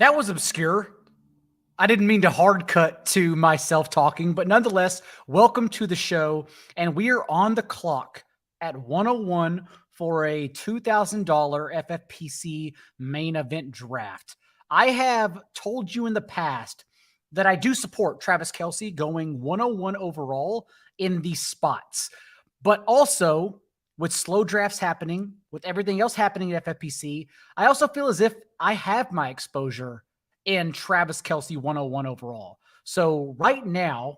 That was obscure. I didn't mean to hard cut to myself talking, but nonetheless, welcome to the show. And we are on the clock at 101 for a $2,000 FFPC main event draft. I have told you in the past that I do support Travis Kelce going 101 overall in these spots. But also, with slow drafts happening, with everything else happening at FFPC, I also feel as if I have my exposure in Travis Kelce 101 overall. So right now,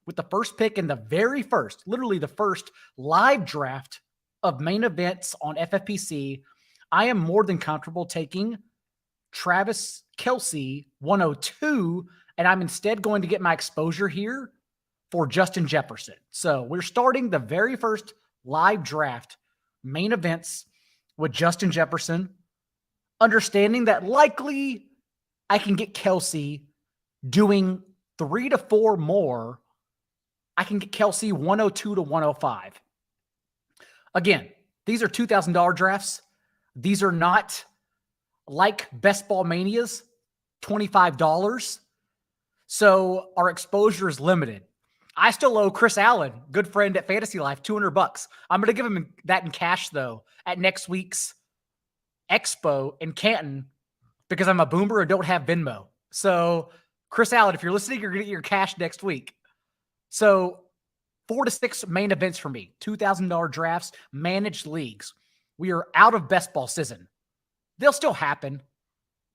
with the first pick in the very first, literally the first live draft of main events on FFPC, I am more than comfortable taking Travis Kelce 102, and I'm instead going to get my exposure here for Justin Jefferson. So we're starting the very first live draft main events with Justin Jefferson, understanding that likely I can get Kelce doing 3 to 4 more. I can get Kelce 102 to 105. Again, these are $2,000 drafts. These are not like Best Ball Manias, $25. So our exposure is limited. I still owe Chris Allen, good friend at Fantasy Life, $200. I'm going to give him that in cash, though, at next week's Expo in Canton because I'm a boomer and don't have Venmo. So, Chris Allen, if you're listening, you're going to get your cash next week. So, 4 to 6 main events for me, $2,000 drafts, managed leagues. We are out of best ball season. They'll still happen.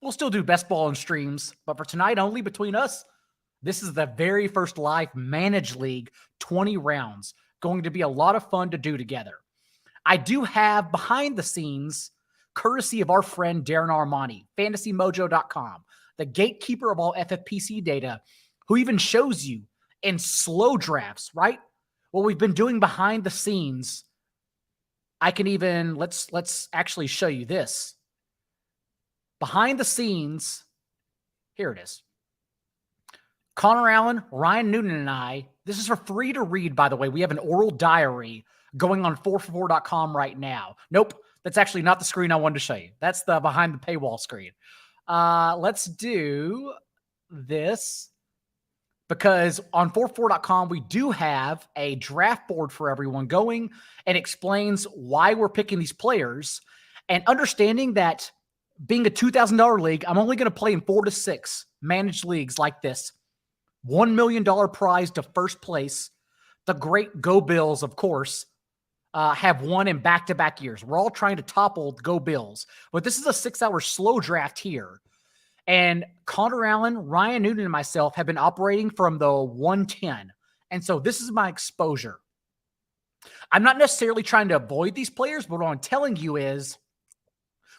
We'll still do best ball and streams, but for tonight only between us, this is the very first live managed league, 20 rounds. Going to be a lot of fun to do together. I do have behind the scenes, courtesy of our friend Darren Armani, fantasymojo.com, the gatekeeper of all FFPC data, who even shows you in slow drafts, right? What we've been doing behind the scenes. I can even, let's actually show you this. Behind the scenes, here it is. Connor Allen, Ryan Newton, and I, this is for free to read, by the way. We have an oral diary going on 4for4.com right now. Nope, that's actually not the screen I wanted to show you. That's the behind the paywall screen. Let's do this because on 4for4.com, we do have a draft board for everyone going and explains why we're picking these players and understanding that being a $2,000 league, I'm only going to play in 4 to 6 managed leagues like this. $1 million prize to first place. The great Go Bills, of course, have won in back-to-back years. We're all trying to topple Go Bills. But this is a 6-hour slow draft here. And Connor Allen, Ryan Newton, and myself have been operating from the 110. And so this is my exposure. I'm not necessarily trying to avoid these players, but what I'm telling you is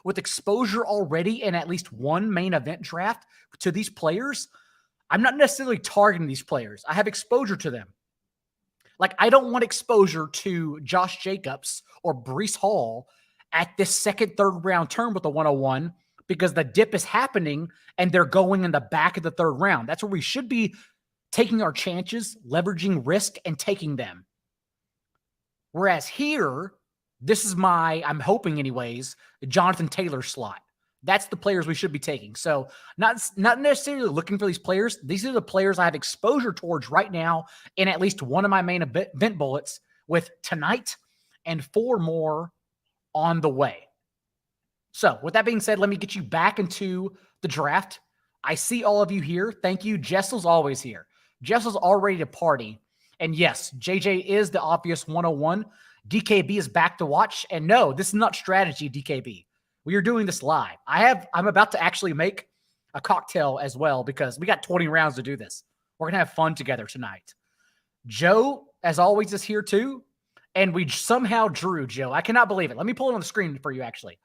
with exposure already in at least one main event draft to these players, I'm not necessarily targeting these players. I have exposure to them. Like, I don't want exposure to Josh Jacobs or Breece Hall at this second, third round turn with the 101 because the dip is happening and they're going in the back of the third round. That's where we should be taking our chances, leveraging risk, and taking them. Whereas here, this is my, I'm hoping anyways, Jonathan Taylor slot. That's the players we should be taking. So not necessarily looking for these players. These are the players I have exposure towards right now in at least one of my main event bullets with tonight and 4 more on the way. So with that being said, let me get you back into the draft. I see all of you here. Thank you. Jessel's always here. Jessel's all ready to party. And yes, JJ is the obvious 101. DKB is back to watch. And no, this is not strategy, DKB. We are doing this live. I'm about to actually make a cocktail as well because we got 20 rounds to do this. We're going to have fun together tonight. Joe, as always, is here too. And we somehow drew Joe. I cannot believe it. Let me pull it on the screen for you, actually.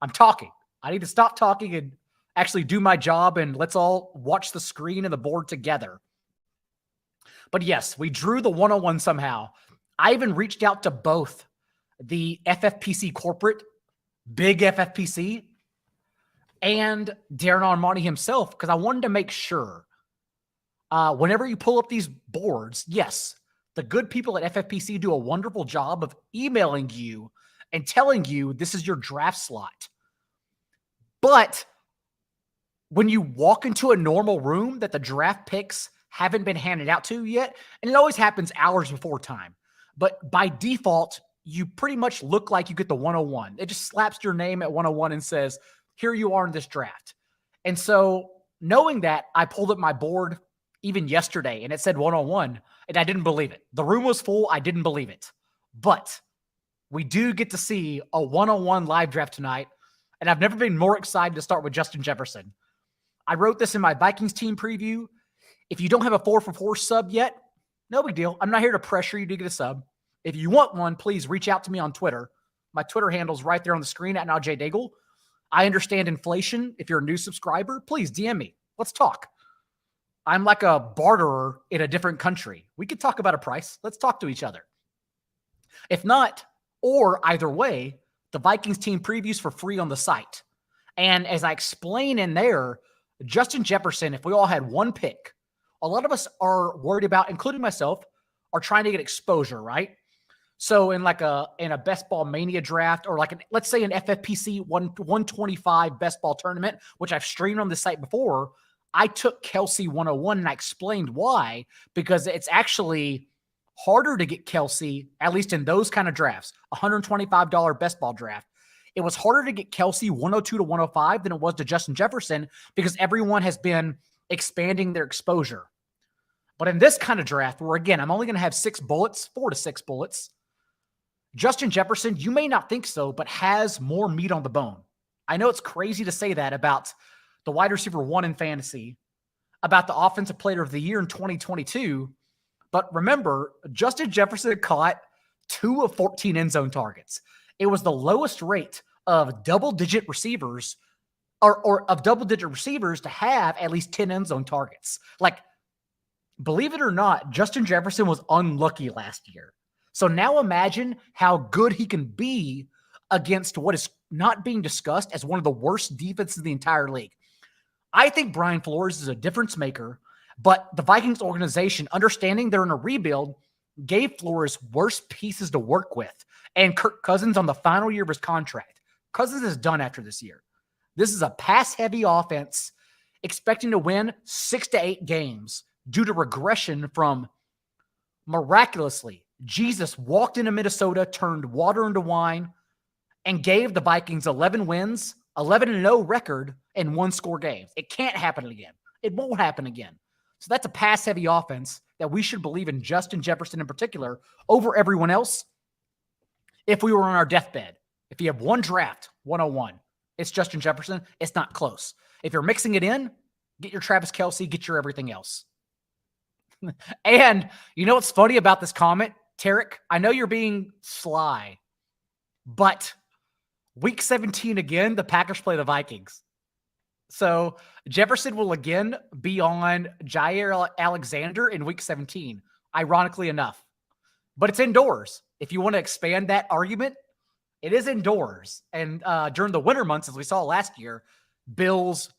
I'm talking. I need to stop talking and actually do my job, and let's all watch the screen and the board together. But yes, we drew the 101 somehow. I even reached out to both the FFPC corporate, Big FFPC, and Darren Armani himself, because I wanted to make sure whenever you pull up these boards, yes, the good people at FFPC do a wonderful job of emailing you and telling you this is your draft slot. But when you walk into a normal room that the draft picks haven't been handed out to yet, and it always happens hours before time, but by default, you pretty much look like you get the 101. It just slaps your name at 101 and says, here you are in this draft. And so knowing that, I pulled up my board even yesterday and it said 101 and I didn't believe it. The room was full. I didn't believe it. But we do get to see a 101 live draft tonight. And I've never been more excited to start with Justin Jefferson. I wrote this in my Vikings team preview. If you don't have a 4for4 sub yet, no big deal. I'm not here to pressure you to get a sub. If you want one, please reach out to me on Twitter. My Twitter handle's right there on the screen at Najee Daigle. I understand inflation. If you're a new subscriber, please DM me. Let's talk. I'm like a barterer in a different country. We could talk about a price. Let's talk to each other. If not, or either way, the Vikings team previews for free on the site. And as I explain in there, Justin Jefferson, if we all had one pick, a lot of us are worried about, including myself, are trying to get exposure, right? So in a best ball mania draft, or let's say an FFPC 125 best ball tournament, which I've streamed on the site before, I took Kelsey 101 and I explained why, because it's actually harder to get Kelsey, at least in those kind of drafts, $125 best ball draft. It was harder to get Kelsey 102 to 105 than it was to Justin Jefferson because everyone has been expanding their exposure. But in this kind of draft, where again, I'm only going to have 4 to 6 bullets, Justin Jefferson, you may not think so, but has more meat on the bone. I know it's crazy to say that about the wide receiver 1 in fantasy, about the offensive player of the year in 2022. But remember, Justin Jefferson caught 2 of 14 end zone targets. It was the lowest rate of double-digit receivers or of double-digit receivers to have at least 10 end zone targets. Like, believe it or not, Justin Jefferson was unlucky last year. So now imagine how good he can be against what is not being discussed as one of the worst defenses in the entire league. I think Brian Flores is a difference maker, but the Vikings organization, understanding they're in a rebuild, gave Flores worse pieces to work with. And Kirk Cousins on the final year of his contract. Cousins is done after this year. This is a pass-heavy offense expecting to win 6 to 8 games due to regression from miraculously Jesus walked into Minnesota, turned water into wine, and gave the Vikings 11 wins, 11-0 record, and 1-score games. It can't happen again. It won't happen again. So that's a pass-heavy offense that we should believe in Justin Jefferson in particular over everyone else. If we were on our deathbed, if you have one draft, 101, it's Justin Jefferson. It's not close. If you're mixing it in, get your Travis Kelce, get your everything else. And you know what's funny about this comment, Derrick? I know you're being sly, but week 17 again, the Packers play the Vikings. So Jefferson will again be on Jair Alexander in week 17, ironically enough. But it's indoors. If you want to expand that argument, it is indoors. And during the winter months, as we saw last year, Bills,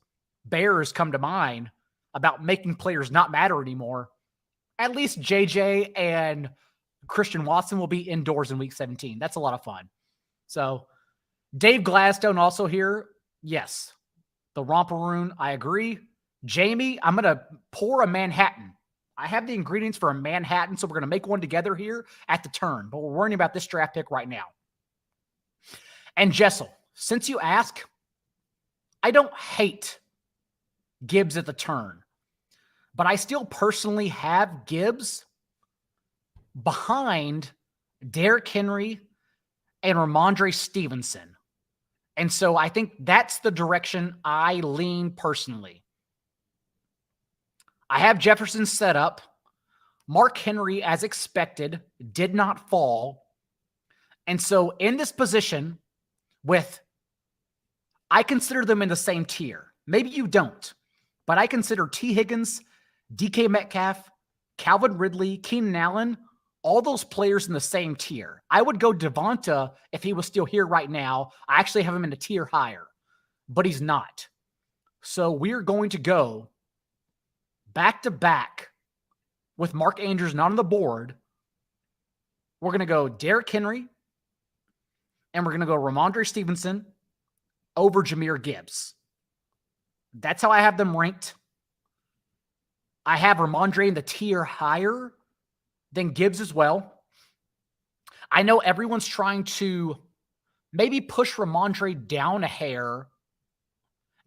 Bears come to mind about making players not matter anymore. At least JJ and Christian Watson will be indoors in week 17. That's a lot of fun. So Dave Gladstone also here. Yes. The Romperoon, I agree. Jamie, I'm going to pour a Manhattan. I have the ingredients for a Manhattan, so we're going to make one together here at the turn. But we're worrying about this draft pick right now. And Jessel, since you ask, I don't hate Gibbs at the turn. But I still personally have Gibbs behind Derrick Henry and Rhamondre Stevenson. And so I think that's the direction I lean personally. I have Jefferson set up. Mark Henry, as expected, did not fall. And so in this position I consider them in the same tier. Maybe you don't, but I consider T. Higgins, DK Metcalf, Calvin Ridley, Keenan Allen, all those players in the same tier. I would go Devonta if he was still here right now. I actually have him in a tier higher, but he's not. So we're going to go back-to-back with Mark Andrews not on the board. We're going to go Derrick Henry, and we're going to go Rhamondre Stevenson over Jahmyr Gibbs. That's how I have them ranked. I have Rhamondre in the tier higher than Gibbs as well. I know everyone's trying to maybe push Rhamondre down a hair,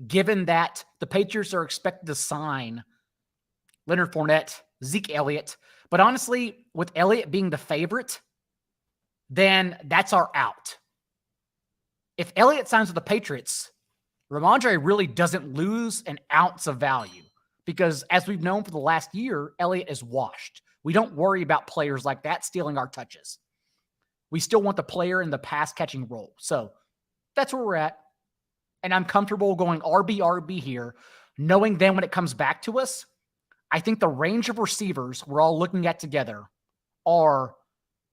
given that the Patriots are expected to sign Leonard Fournette, Zeke Elliott. But honestly, with Elliott being the favorite, then that's our out. If Elliott signs with the Patriots, Rhamondre really doesn't lose an ounce of value because, as we've known for the last year, Elliott is washed. We don't worry about players like that stealing our touches. We still want the player in the pass-catching role. So that's where we're at. And I'm comfortable going RB here, knowing then when it comes back to us, I think the range of receivers we're all looking at together are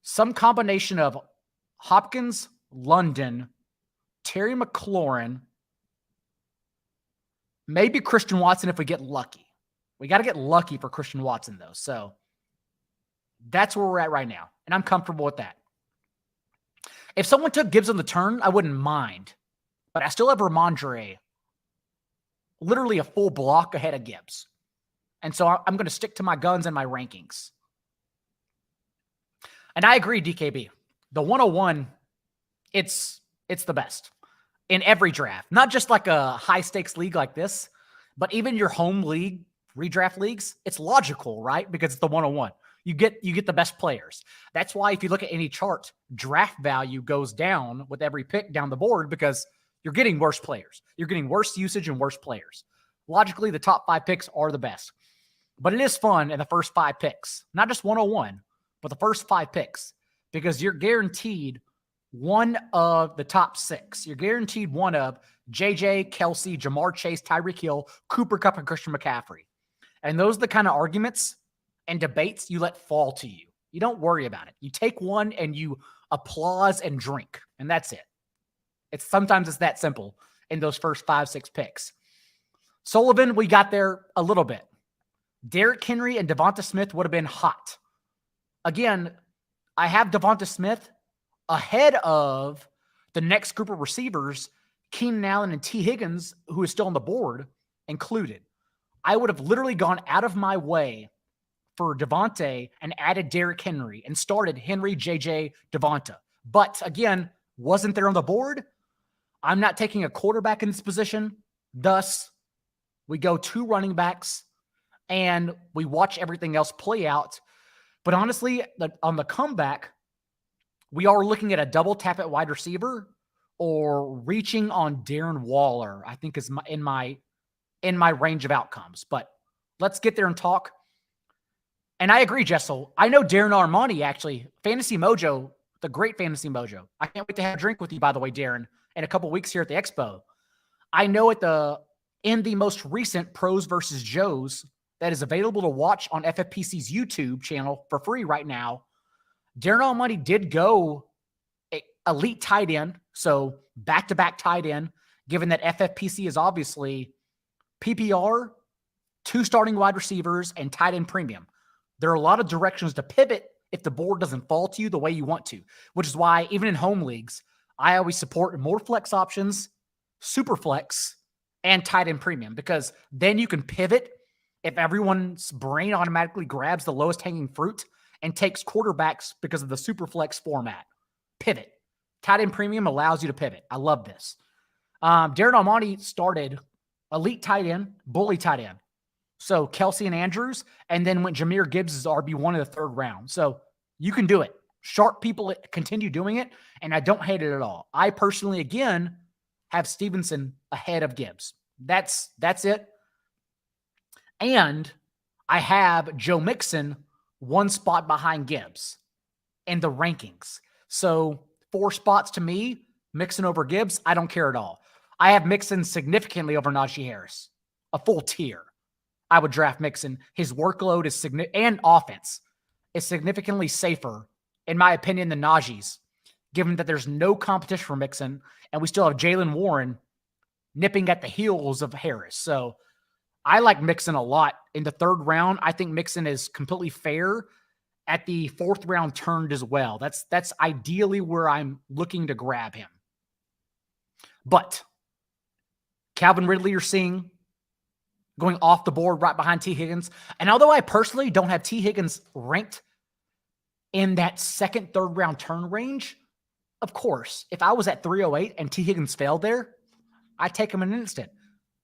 some combination of Hopkins, London, Terry McLaurin, maybe Christian Watson if we get lucky. We got to get lucky for Christian Watson, though. So that's where we're at right now. And I'm comfortable with that. If someone took Gibbs on the turn, I wouldn't mind. But I still have Rhamondre literally a full block ahead of Gibbs. And so I'm going to stick to my guns and my rankings. And I agree, DKB. The 101, it's the best in every draft. Not just like a high-stakes league like this, but even your home league, redraft leagues, it's logical, right? Because it's the 101. You get the best players. That's why if you look at any chart, draft value goes down with every pick down the board because you're getting worse players. You're getting worse usage and worse players. Logically, the top 5 picks are the best. But it is fun in the first 5 picks. Not just 101, but the first 5 picks. Because you're guaranteed one of the top 6. You're guaranteed one of JJ, Kelsey, Jamar Chase, Tyreek Hill, Cooper Kupp, and Christian McCaffrey. And those are the kind of arguments and debates you let fall to you. You don't worry about it. You take one and you applause and drink. And that's it. Sometimes it's that simple in those first 5, 6 picks. Sullivan, we got there a little bit. Derrick Henry and Devonta Smith would have been hot. Again, I have Devonta Smith ahead of the next group of receivers, Keenan Allen and T. Higgins, who is still on the board, included. I would have literally gone out of my way for Devonta and added Derrick Henry and started Henry, JJ, Devonta. But again, wasn't there on the board. I'm not taking a quarterback in this position. Thus, we go 2 running backs and we watch everything else play out. But honestly, on the comeback, we are looking at a double tap at wide receiver or reaching on Darren Waller, I think is in my range of outcomes. But let's get there and talk. And I agree, Jessel. I know Darren Armani, actually. Fantasy Mojo, the great Fantasy Mojo. I can't wait to have a drink with you, by the way, Darren, in a couple weeks here at the Expo. I know in the most recent Pros versus Joes that is available to watch on FFPC's YouTube channel for free right now, Darren Armani did go elite tight end, so back-to-back tight end, given that FFPC is obviously PPR, 2 starting wide receivers, and tight end premium. There are a lot of directions to pivot if the board doesn't fall to you the way you want to, which is why even in home leagues, I always support more flex options, super flex, and tight end premium, because then you can pivot if everyone's brain automatically grabs the lowest hanging fruit and takes quarterbacks because of the super flex format. Pivot. Tight end premium allows you to pivot. I love this. Darren Armani started elite tight end, bully tight end. So Kelsey and Andrews, and then went Jahmyr Gibbs as RB1 in the 3rd round. So you can do it. Sharp people continue doing it, and I don't hate it at all. I personally, again, have Stevenson ahead of Gibbs. That's it. And I have Joe Mixon 1 spot behind Gibbs in the rankings. So 4 spots to me, Mixon over Gibbs, I don't care at all. I have Mixon significantly over Najee Harris, a full tier. I would draft Mixon. His workload is and offense is significantly safer, in my opinion, than Najee's, given that there's no competition for Mixon, and we still have Jaylen Warren nipping at the heels of Harris. So I like Mixon a lot in the 3rd round. I think Mixon is completely fair at the 4th round turned as well. That's ideally where I'm looking to grab him. But Calvin Ridley you're seeing, going off the board right behind T. Higgins. And although I personally don't have T. Higgins ranked in that second, third round turn range, of course, if I was at 308 and T. Higgins fell there, I'd take him in an instant.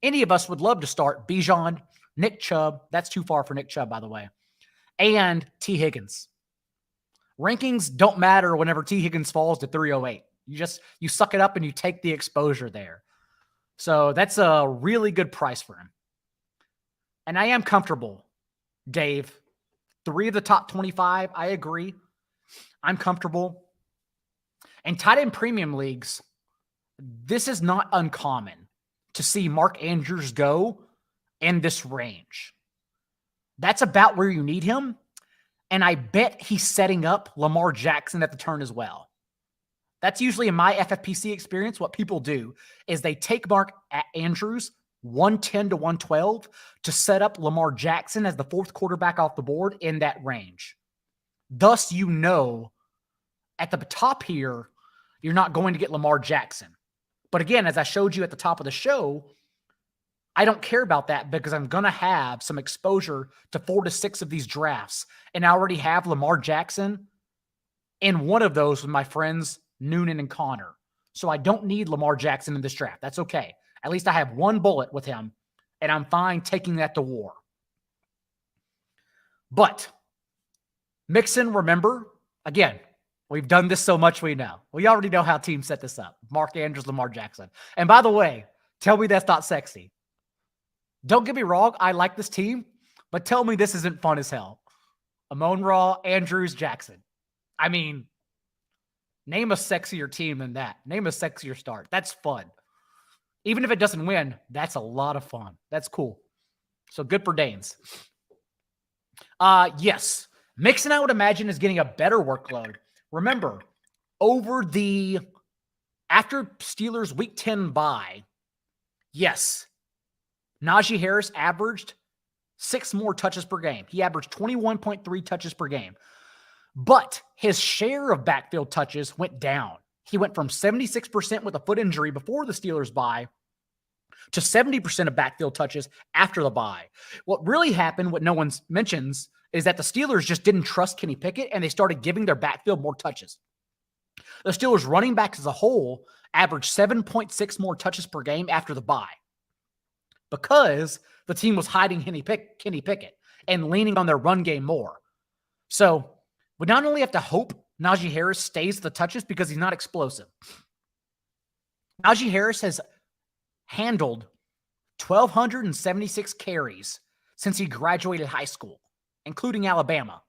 Any of us would love to start Bijan, Nick Chubb. That's too far for Nick Chubb, by the way. And T. Higgins. Rankings don't matter whenever T. Higgins falls to 308. You suck it up and you take the exposure there. So that's a really good price for him. And I am comfortable, Dave. 3 of the top 25, I agree. I'm comfortable. In tight end premium leagues, this is not uncommon to see Mark Andrews go in this range. That's about where you need him. And I bet he's setting up Lamar Jackson at the turn as well. That's usually, in my FFPC experience, what people do is they take Mark Andrews 110 to 112 to set up Lamar Jackson as the 4th quarterback off the board in that range. Thus, you know, at the top here, you're not going to get Lamar Jackson. But again, as I showed you at the top of the show, I don't care about that because I'm going to have some exposure to 4 to 6 of these drafts. And I already have Lamar Jackson in one of those with my friends Noonan and Connor. So I don't need Lamar Jackson in this draft. That's okay. At least I have one bullet with him, and I'm fine taking that to war. But Mixon, remember, again, we've done this so much we know. We already know how teams set this up. Mark Andrews, Lamar Jackson. And by the way, tell me that's not sexy. Don't get me wrong, I like this team, but tell me this isn't fun as hell. Amon-Ra, Andrews, Jackson. I mean, name a sexier team than that. Name a sexier start. That's fun. Even if it doesn't win, that's a lot of fun. That's cool. So good for Danes. Yes. Mixon, I would imagine, is getting a better workload. Remember, after Steelers Week 10 bye, yes, Najee Harris averaged 6 more touches per game. He averaged 21.3 touches per game. But his share of backfield touches went down. He went from 76% with a foot injury before the Steelers bye to 70% of backfield touches after the bye. What really happened, what no one mentions, is that the Steelers just didn't trust Kenny Pickett and they started giving their backfield more touches. The Steelers running backs as a whole averaged 7.6 more touches per game after the bye because the team was hiding Kenny Pickett and leaning on their run game more. So we not only have to hope Najee Harris stays the touches because he's not explosive. Najee Harris has handled 1,276 carries since he graduated high school, including Alabama,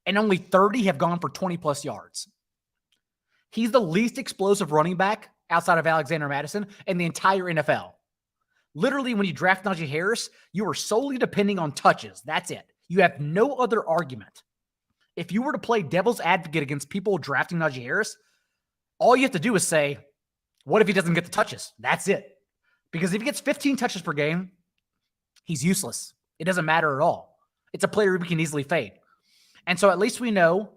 and only 30 have gone for 20-plus yards. He's the least explosive running back outside of Alexander Mattison in the entire NFL. Literally, when you draft Najee Harris, you are solely depending on touches. That's it. You have no other argument. If you were to play devil's advocate against people drafting Najee Harris, all you have to do is say, what if he doesn't get the touches? That's it. Because if he gets 15 touches per game, he's useless. It doesn't matter at all. It's a player we can easily fade. And so at least we know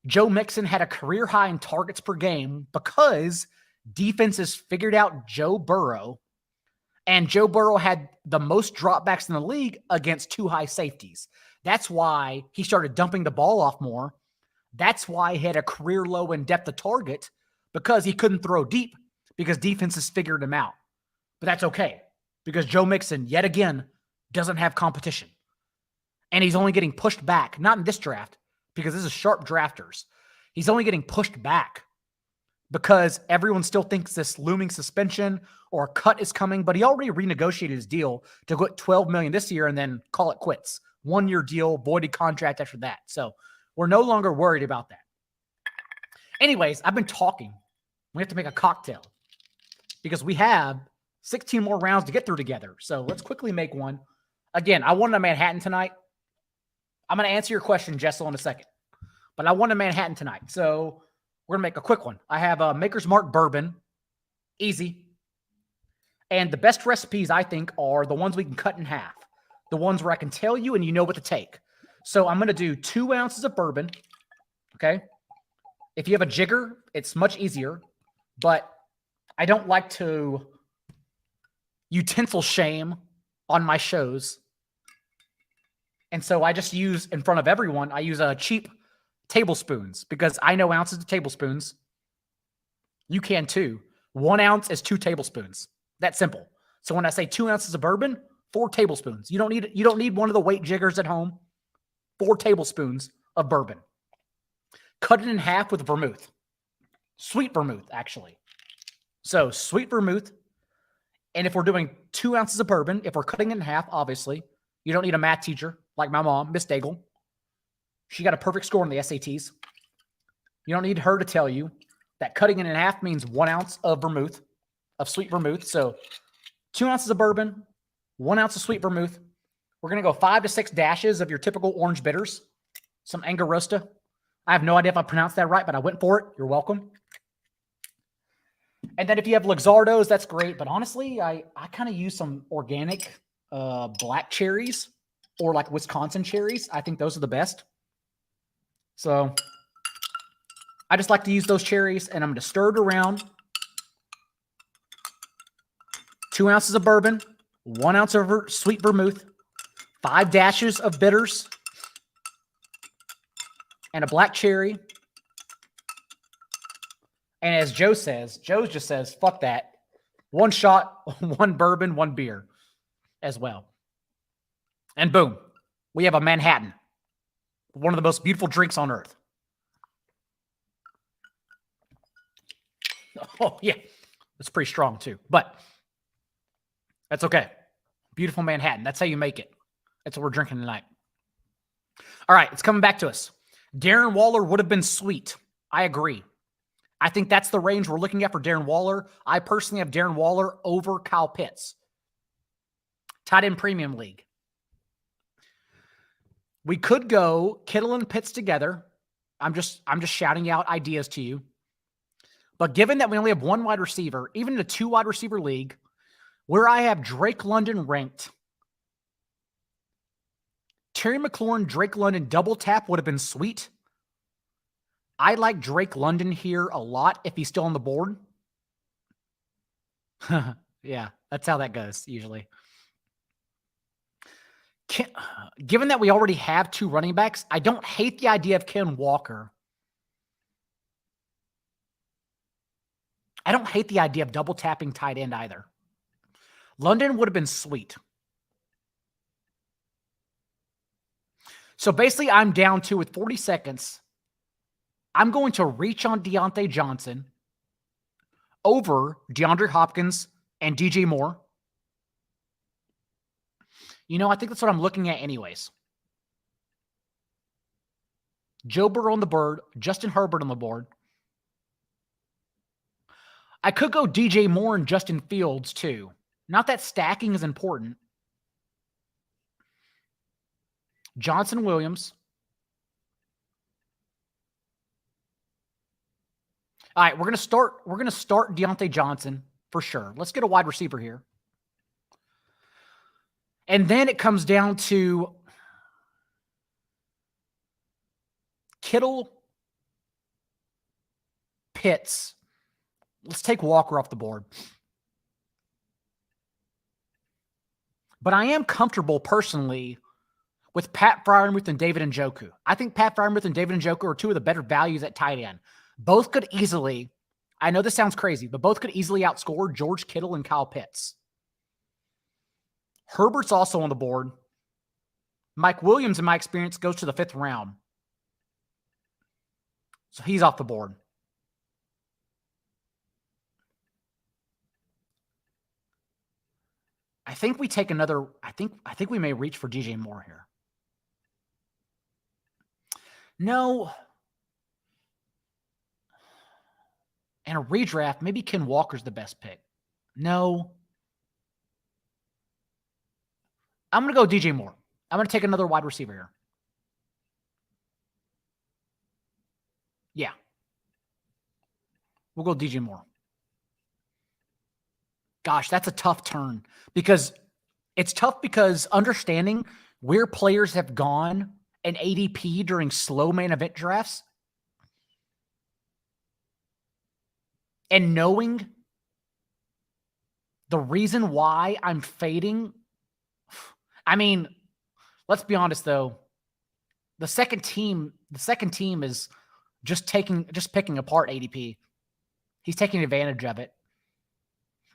Joe Mixon had a career high in targets per game because defenses figured out Joe Burrow, and Joe Burrow had the most dropbacks in the league against 2 high safeties. That's why he started dumping the ball off more. That's why he had a career low in depth of target, because he couldn't throw deep because defenses figured him out. But that's okay because Joe Mixon, yet again, doesn't have competition. And he's only getting pushed back, not in this draft, because this is sharp drafters. He's only getting pushed back because everyone still thinks this looming suspension or a cut is coming, but he already renegotiated his deal to go at $12 million this year and then call it quits. 1-year deal, voided contract after that. So we're no longer worried about that. Anyways, I've been talking. We have to make a cocktail because we have 16 more rounds to get through together. So let's quickly make one. Again, I wanted a Manhattan tonight. I'm going to answer your question, Jessel, in a second. But I wanted a Manhattan tonight. So we're going to make a quick one. I have a Maker's Mark bourbon. Easy. And the best recipes, I think, are the ones we can cut in half. The ones where I can tell you and you know what to take. So I'm going to do 2 ounces of bourbon. Okay. If you have a jigger, it's much easier. But I don't like to utensil shame on my shows. And so I just use, in front of everyone, I use cheap tablespoons because I know ounces of tablespoons. You can too. 1 ounce is 2 tablespoons. That simple. So when I say 2 ounces of bourbon, 4 tablespoons. You don't need one of the weight jiggers at home. 4 tablespoons of bourbon. Cut it in half with vermouth. Sweet vermouth, actually. So sweet vermouth. And if we're doing 2 ounces of bourbon, if we're cutting it in half, obviously, you don't need a math teacher like my mom, Miss Daigle. She got a perfect score on the SATs. You don't need her to tell you that cutting it in half means 1 ounce of vermouth, of sweet vermouth. So 2 ounces of bourbon, 1 ounce of sweet vermouth. We're going to go 5 to 6 dashes of your typical orange bitters. Some Angarosta. I have no idea if I pronounced that right, but I went for it. You're welcome. And then if you have Luxardos, that's great. But honestly, I kind of use some organic black cherries or like Wisconsin cherries. I think those are the best. So I just like to use those cherries, and I'm going to stir it around. 2 ounces of bourbon, 1 ounce of sweet vermouth, 5 dashes of bitters, and a black cherry. And as Joe just says, fuck that. 1 shot, 1 bourbon, 1 beer as well. And boom, we have a Manhattan. One of the most beautiful drinks on earth. Oh, yeah. It's pretty strong too, but that's okay. Beautiful Manhattan. That's how you make it. That's what we're drinking tonight. All right, it's coming back to us. Darren Waller would have been sweet. I agree. I think that's the range we're looking at for Darren Waller. I personally have Darren Waller over Kyle Pitts. Tight end premium league. We could go Kittle and Pitts together. I'm just shouting out ideas to you. But given that we only have 1 wide receiver, even in a 2 wide receiver league, where I have Drake London ranked, Terry McLaurin, Drake London double tap would have been sweet. I like Drake London here a lot if he's still on the board. Yeah, that's how that goes usually. Given that we already have 2 running backs, I don't hate the idea of Ken Walker. I don't hate the idea of double tapping tight end either. London would have been sweet. So basically, I'm down to, with 40 seconds, I'm going to reach on Deontay Johnson over DeAndre Hopkins and DJ Moore. You know, I think that's what I'm looking at anyways. Joe Burrow on the board, Justin Herbert on the board. I could go DJ Moore and Justin Fields too. Not that stacking is important. Johnson Williams. All right, we're gonna start Deontay Johnson for sure. Let's get a wide receiver here. And then it comes down to Kittle, Pitts. Let's take Walker off the board. But I am comfortable personally with Pat Freiermuth and David Njoku. I think Pat Freiermuth and David Njoku are 2 of the better values at tight end. Both could easily, I know this sounds crazy, but both could easily outscore George Kittle and Kyle Pitts. Herbert's also on the board. Mike Williams, in my experience, goes to the 5th round. So he's off the board. I think we take another, I think we may reach for DJ Moore here. No. And a redraft, maybe Ken Walker's the best pick. No. I'm going to go DJ Moore. I'm going to take another wide receiver here. Yeah. We'll go DJ Moore. Gosh, that's a tough turn because it's tough because understanding where players have gone in ADP during slow main event drafts and knowing the reason why I'm fading I mean, let's be honest though. The second team is just picking apart ADP. He's taking advantage of it.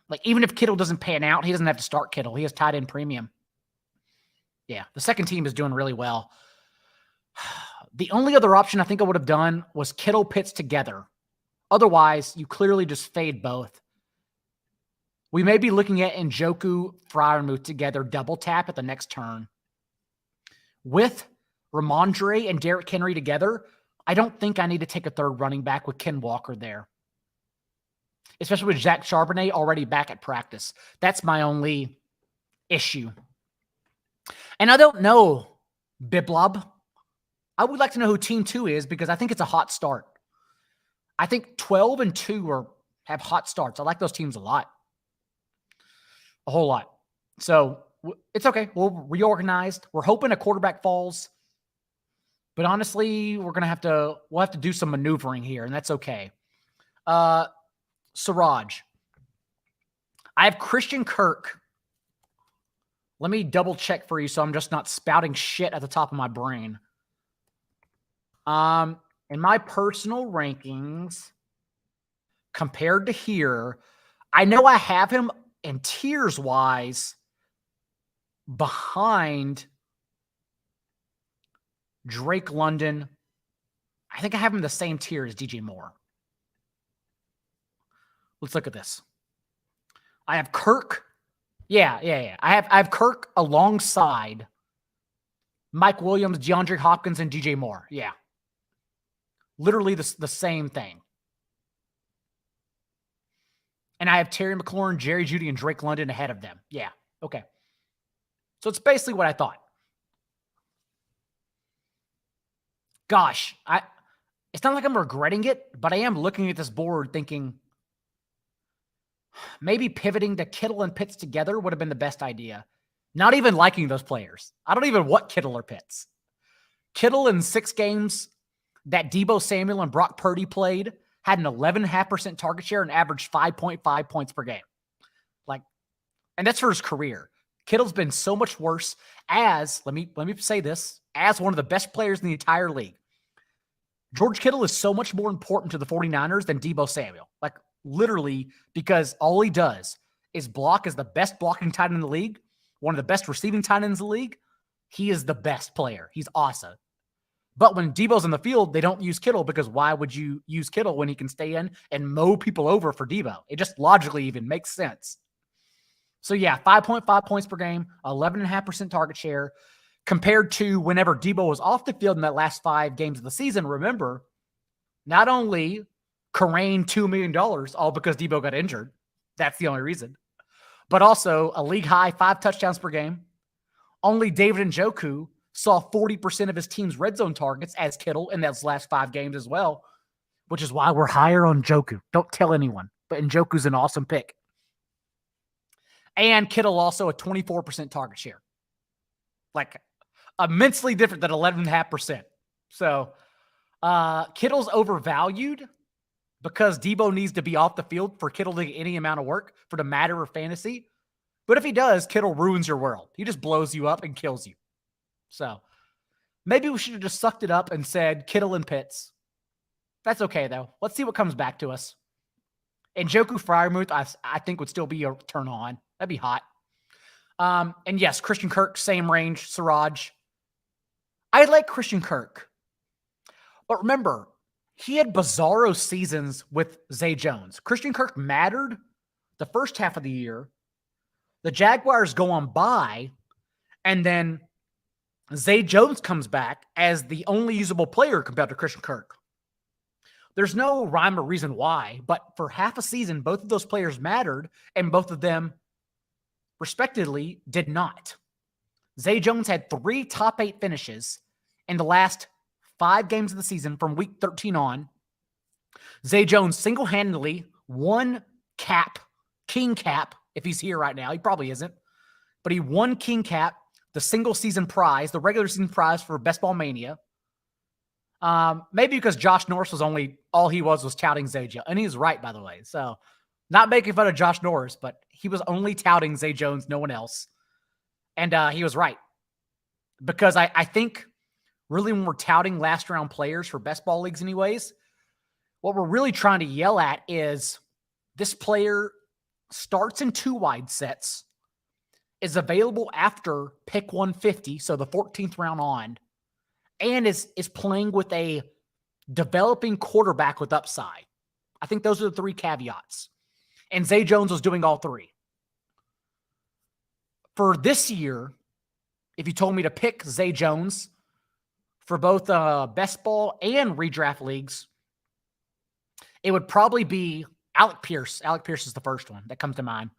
Like, even if Kittle doesn't pan out, he doesn't have to start Kittle. He has tight end premium. Yeah, the second team is doing really well. The only other option I think I would have done was Kittle Pitts together. Otherwise, you clearly just fade both. We may be looking at Njoku, Freiermuth together, double tap at the next turn. With Rhamondre and Derrick Henry together, I don't think I need to take a third running back with Ken Walker there. Especially with Zach Charbonnet already back at practice. That's my only issue. And I don't know, Biblob. I would like to know who Team 2 is because I think it's a hot start. I think 12 and 2 have hot starts. I like those teams a lot. A whole lot. So it's okay. We'll reorganize. We're hoping a quarterback falls. But honestly, we'll have to do some maneuvering here, and that's okay. Siraj. I have Christian Kirk. Let me double check for you so I'm just not spouting shit at the top of my brain. In my personal rankings, compared to here, I know I have him in tiers-wise behind Drake London. I think I have him in the same tier as DJ Moore. Let's look at this. I have Kirk. Yeah. I have Kirk alongside Mike Williams, DeAndre Hopkins, and DJ Moore. Yeah. Literally the same thing. And I have Terry McLaurin, Jerry Jeudy, and Drake London ahead of them. Yeah. Okay. So it's basically what I thought. Gosh, it's not like I'm regretting it, but I am looking at this board thinking maybe pivoting to Kittle and Pitts together would have been the best idea. Not even liking those players. I don't even want Kittle or Pitts. Kittle in 6 games that Deebo Samuel and Brock Purdy played had an 11.5% target share and averaged 5.5 points per game. And that's for his career. Kittle's been so much worse as, let me say this, as one of the best players in the entire league. George Kittle is so much more important to the 49ers than Deebo Samuel. Literally, because all he does is block as the best blocking tight end in the league, one of the best receiving tight ends in the league. He is the best player. He's awesome. But when Deebo's in the field, they don't use Kittle because why would you use Kittle when he can stay in and mow people over for Deebo? It just logically even makes sense. So yeah, 5.5 points per game, 11.5% target share, compared to whenever Deebo was off the field in that last 5 games of the season. Remember, not only Kareem $2 million, all because Deebo got injured. That's the only reason. But also a league high 5 touchdowns per game. Only David Njoku saw 40% of his team's red zone targets as Kittle in those last 5 games as well, which is why we're higher on Njoku. Don't tell anyone, but Njoku's an awesome pick. And Kittle also a 24% target share. Immensely different than 11.5%. So Kittle's overvalued because Deebo needs to be off the field for Kittle to get any amount of work for the matter of fantasy. But if he does, Kittle ruins your world. He just blows you up and kills you. So maybe we should have just sucked it up and said Kittle and Pitts. That's okay, though. Let's see what comes back to us. And Njoku Freiermuth, I think, would still be a turn on. That'd be hot. And yes, Christian Kirk, same range, Siraj. I like Christian Kirk. But remember, he had bizarro seasons with Zay Jones. Christian Kirk mattered the first half of the year. The Jaguars go on bye, and then Zay Jones comes back as the only usable player compared to Christian Kirk. There's no rhyme or reason why, but for half a season, both of those players mattered, and both of them, respectively, did not. Zay Jones had 3 top 8 finishes in the last 5 games of the season from week 13 on. Zay Jones single-handedly won King Cap, if he's here right now. He probably isn't. But he won King Cap, the single-season prize, the regular season prize for Best Ball Mania. Maybe because Josh Norris was all he was touting Zay Jones. And he's right, by the way. So not making fun of Josh Norris, but he was only touting Zay Jones, no one else. And he was right. because I think really when we're touting last round players for best ball leagues anyways, what we're really trying to yell at is this player starts in 2 wide sets, is available after pick 150, so the 14th round on, and is playing with a developing quarterback with upside. I think those are the 3 caveats. And Zay Jones was doing all 3. For this year, if you told me to pick Zay Jones for both best ball and redraft leagues, it would probably be Alec Pierce. Alec Pierce is the first one that comes to mind.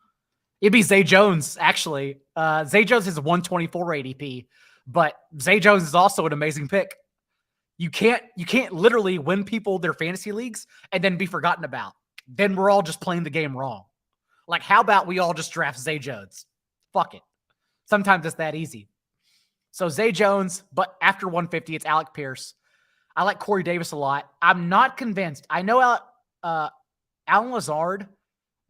It'd be Zay Jones, actually. Zay Jones is a 124 ADP, but Zay Jones is also an amazing pick. You can't literally win people their fantasy leagues and then be forgotten about. Then we're all just playing the game wrong. Like, how about we all just draft Zay Jones? Fuck it. Sometimes it's that easy. So Zay Jones, but after 150, it's Alec Pierce. I like Corey Davis a lot. I'm not convinced. I know Alan Lazard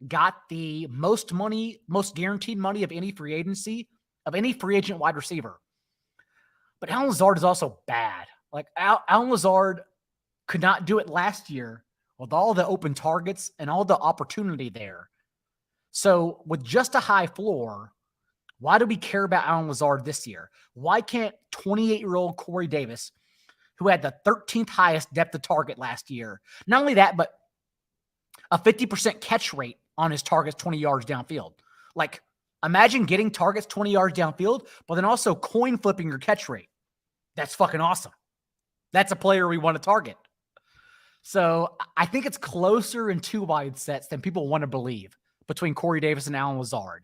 got the most money, most guaranteed money of any free agency, of any free agent wide receiver. But Alan Lazard is also bad. Like, Alan Lazard could not do it last year with all the open targets and all the opportunity there. So with just a high floor, why do we care about Alan Lazard this year? Why can't 28-year-old Corey Davis, who had the 13th highest depth of target last year, not only that, but a 50% catch rate on his targets 20 yards downfield? Like, imagine getting targets 20 yards downfield, but then also coin flipping your catch rate. That's fucking awesome. That's a player we want to target. So I think it's closer in 2 wide sets than people want to believe between Corey Davis and Alan Lazard.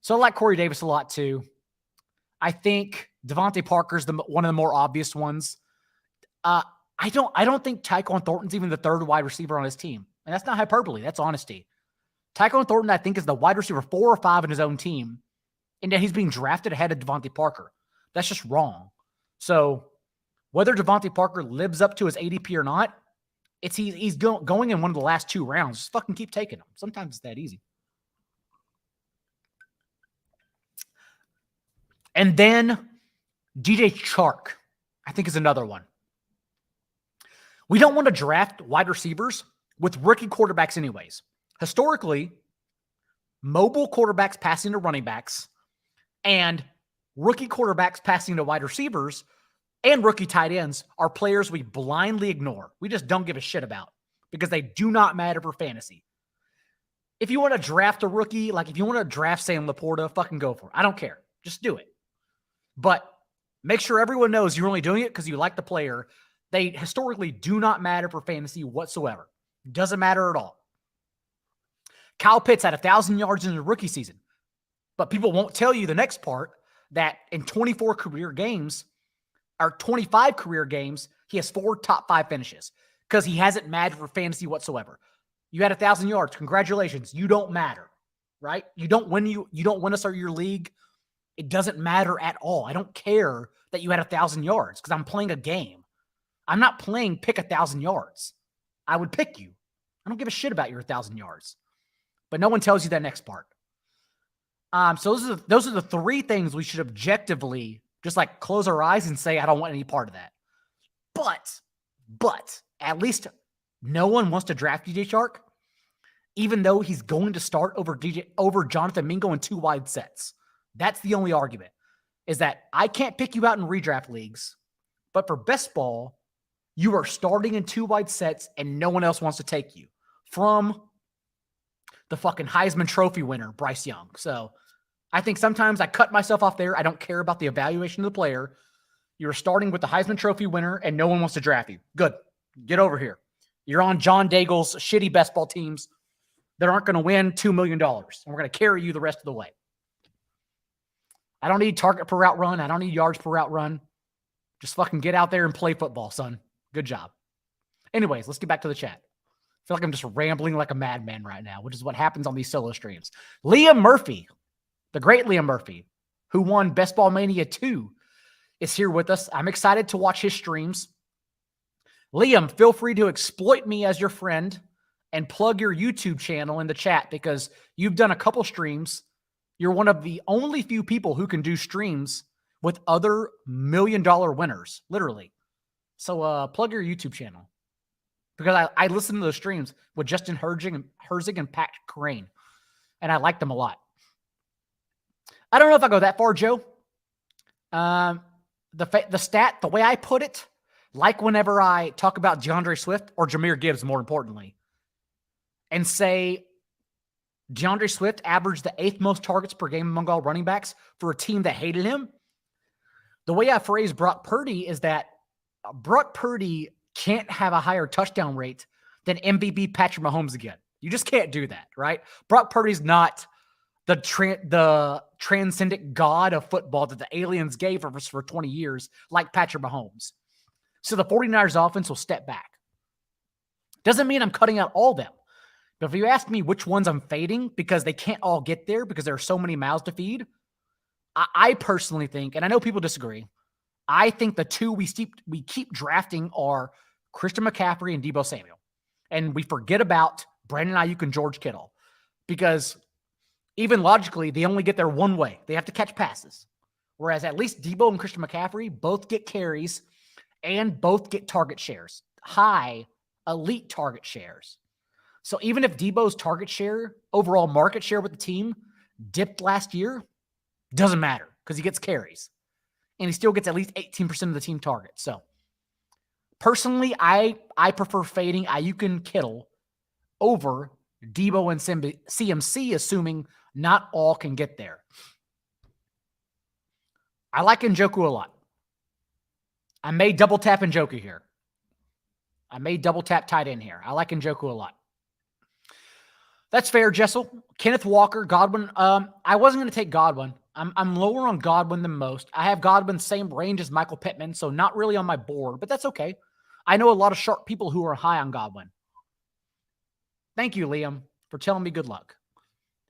So I like Corey Davis a lot too. I think Devontae Parker's one of the more obvious ones. I don't think Tyquan Thornton's even the 3rd wide receiver on his team. And that's not hyperbole. That's honesty. Tyquan Thornton, I think, is the wide receiver 4 or 5 in his own team. And yet he's being drafted ahead of Devontae Parker. That's just wrong. So whether Devontae Parker lives up to his ADP or not, he's going in one of the last 2 rounds. Just fucking keep taking him. Sometimes it's that easy. And then DJ Chark, I think, is another one. We don't want to draft wide receivers with rookie quarterbacks anyways. Historically, mobile quarterbacks passing to running backs and rookie quarterbacks passing to wide receivers and rookie tight ends are players we blindly ignore. We just don't give a shit about because they do not matter for fantasy. If you want to draft a rookie, like if you want to draft Sam Laporta, fucking go for it. I don't care. Just do it. But make sure everyone knows you're only doing it because you like the player. They historically do not matter for fantasy whatsoever. Doesn't matter at all. Kyle Pitts had 1,000 yards in the rookie season. But people won't tell you the next part, that in 24 career games, or 25 career games, he has 4 top 5 finishes because he hasn't mattered for fantasy whatsoever. You had 1,000 yards. Congratulations. You don't matter, right? You don't win us or your league. It doesn't matter at all. I don't care that you had 1,000 yards because I'm playing a game. I'm not playing pick 1,000 yards. I would pick you. I don't give a shit about your 1,000 yards. But no one tells you that next part. So those are the 3 things we should objectively just like close our eyes and say, I don't want any part of that. But at least no one wants to draft DJ Chark, even though he's going to start over Jonathan Mingo in 2 wide sets. That's the only argument, is that I can't pick you out in redraft leagues, but for best ball, you are starting in 2 wide sets and no one else wants to take you from the fucking Heisman Trophy winner, Bryce Young. So I think sometimes I cut myself off there. I don't care about the evaluation of the player. You're starting with the Heisman Trophy winner and no one wants to draft you. Good. Get over here. You're on John Daigle's shitty best ball teams that aren't going to win $2 million. And we're going to carry you the rest of the way. I don't need target per route run. I don't need yards per route run. Just fucking get out there and play football, son. Good job. Anyways, let's get back to the chat. I feel like I'm just rambling like a madman right now, which is what happens on these solo streams. Liam Murphy, the great Liam Murphy, who won Best Ball Mania 2, is here with us. I'm excited to watch his streams. Liam, feel free to exploit me as your friend and plug your YouTube channel in the chat because you've done a couple streams. You're one of the only few people who can do streams with other $1 million winners, literally. So plug your YouTube channel. Because I listen to those streams with Justin Herzig and Pat Crane, and I like them a lot. I don't know if I go that far, Joe. The stat, the way I put it, like whenever I talk about DeAndre Swift or Jahmyr Gibbs, more importantly, and say DeAndre Swift averaged the 8th most targets per game among all running backs for a team that hated him. The way I phrase Brock Purdy is that Brock Purdy can't have a higher touchdown rate than MVP Patrick Mahomes again. You just can't do that, right? Brock Purdy's not the transcendent god of football that the aliens gave us for 20 years like Patrick Mahomes. So the 49ers offense will step back. Doesn't mean I'm cutting out all of them. But if you ask me which ones I'm fading because they can't all get there because there are so many mouths to feed, I personally think, and I know people disagree, I think the two we keep drafting are Christian McCaffrey and Deebo Samuel. And we forget about Brandon Ayuk and George Kittle because even logically, they only get there one way. They have to catch passes. Whereas at least Deebo and Christian McCaffrey both get carries and both get target shares, high elite target shares. So even if Deebo's target share, overall market share with the team dipped last year, doesn't matter because he gets carries. And he still gets at least 18% of the team targets. So personally, I prefer fading Ayuk and Kittle over Deebo and CMC, assuming not all can get there. I like Njoku a lot. I may double tap Njoku here. I may double tap tight end here. I like Njoku a lot. That's fair, Jessel. Kenneth Walker, Godwin. I wasn't going to take Godwin. I'm lower on Godwin than most. I have Godwin same range as Michael Pittman, so not really on my board, but that's okay. I know a lot of sharp people who are high on Godwin. Thank you, Liam, for telling me good luck.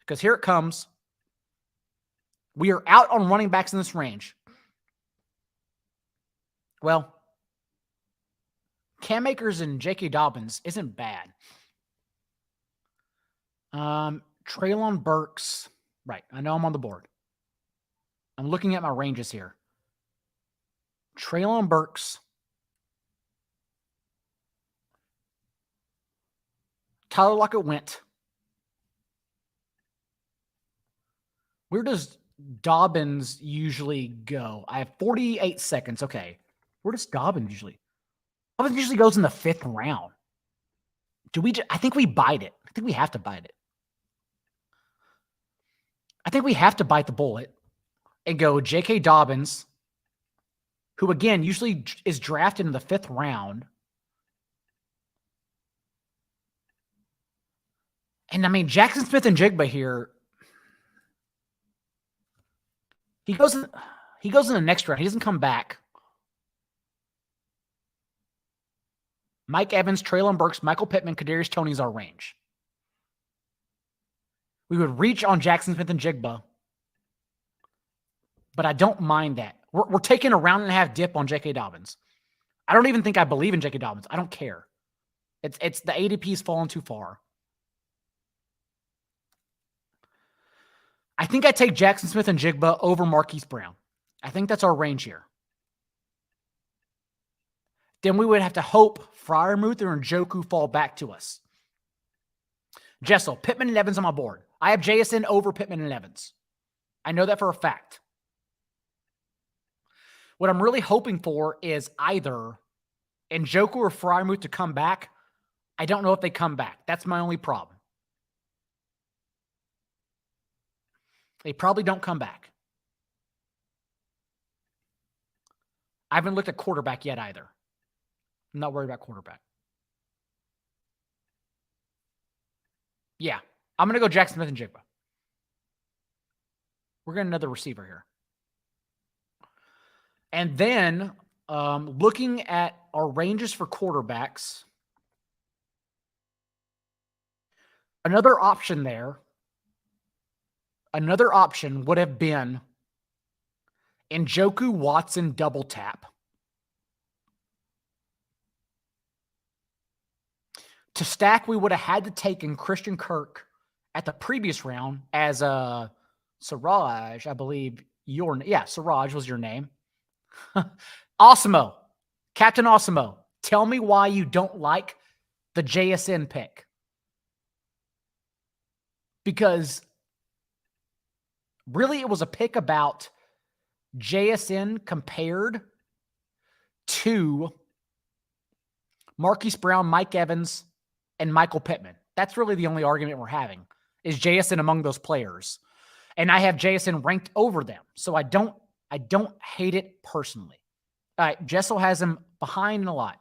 Because here it comes. We are out on running backs in this range. Well, Cam Akers and J.K. Dobbins isn't bad. Treylon Burks. Right, I know I'm on the board. I'm looking at my ranges here. Treylon Burks. Tyler Lockett went. Where does Dobbins usually go? I have 48 seconds. Okay. Where does Dobbins usually? Dobbins usually goes in the 5th round. I think we bite it. I think we have to bite it. I think we have to bite the bullet and go J.K. Dobbins, who again usually is drafted in the 5th round. And I mean, Jackson Smith and Jigba here. He goes in the next round. He doesn't come back. Mike Evans, Treylon Burks, Michael Pittman, Kadarius Toney's our range. We would reach on Jackson Smith and Jigba, but I don't mind that. We're taking a round and a half dip on J.K. Dobbins. I don't even think I believe in J.K. Dobbins. I don't care. It's the ADP's fallen too far. I think I take Jackson Smith and Jigba over Marquise Brown. I think that's our range here. Then we would have to hope Freiermuth or Njoku fall back to us. Jessel, Pittman and Evans on my board. I have JSN over Pittman and Evans. I know that for a fact. What I'm really hoping for is either Njoku or Freiermuth to come back. I don't know if they come back. That's my only problem. They probably don't come back. I haven't looked at quarterback yet either. I'm not worried about quarterback. Yeah, I'm going to go Jackson Smith and Jigba. We're getting another receiver here. And then looking at our ranges for quarterbacks, another option would have been Njoku Watson double tap. To stack, we would have had to take in Christian Kirk at the previous round as a Siraj, I believe, Siraj was your name. Osimo, Captain Osimo, tell me why you don't like the JSN pick. Because really it was a pick about JSN compared to Marquise Brown, Mike Evans, and Michael Pittman. That's really the only argument we're having, is JSN among those players. And I have JSN ranked over them. So I don't hate it personally. All right, Jessel has him behind a lot.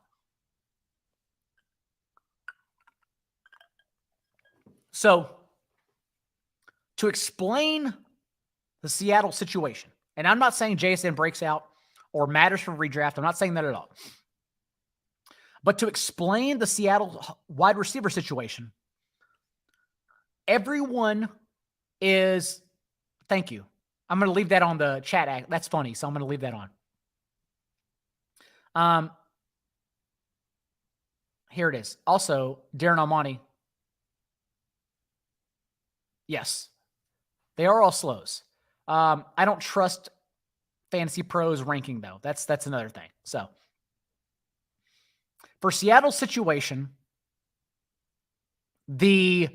So to explain the Seattle situation, and I'm not saying JSN breaks out or matters for redraft. I'm not saying that at all. But to explain the Seattle wide receiver situation, everyone is, thank you. I'm going to leave that on the chat. That's funny. So I'm going to leave that on. Here it is. Also, Darren Almani. Yes. They are all slows. I don't trust Fantasy Pros ranking though. That's another thing. So for Seattle's situation, the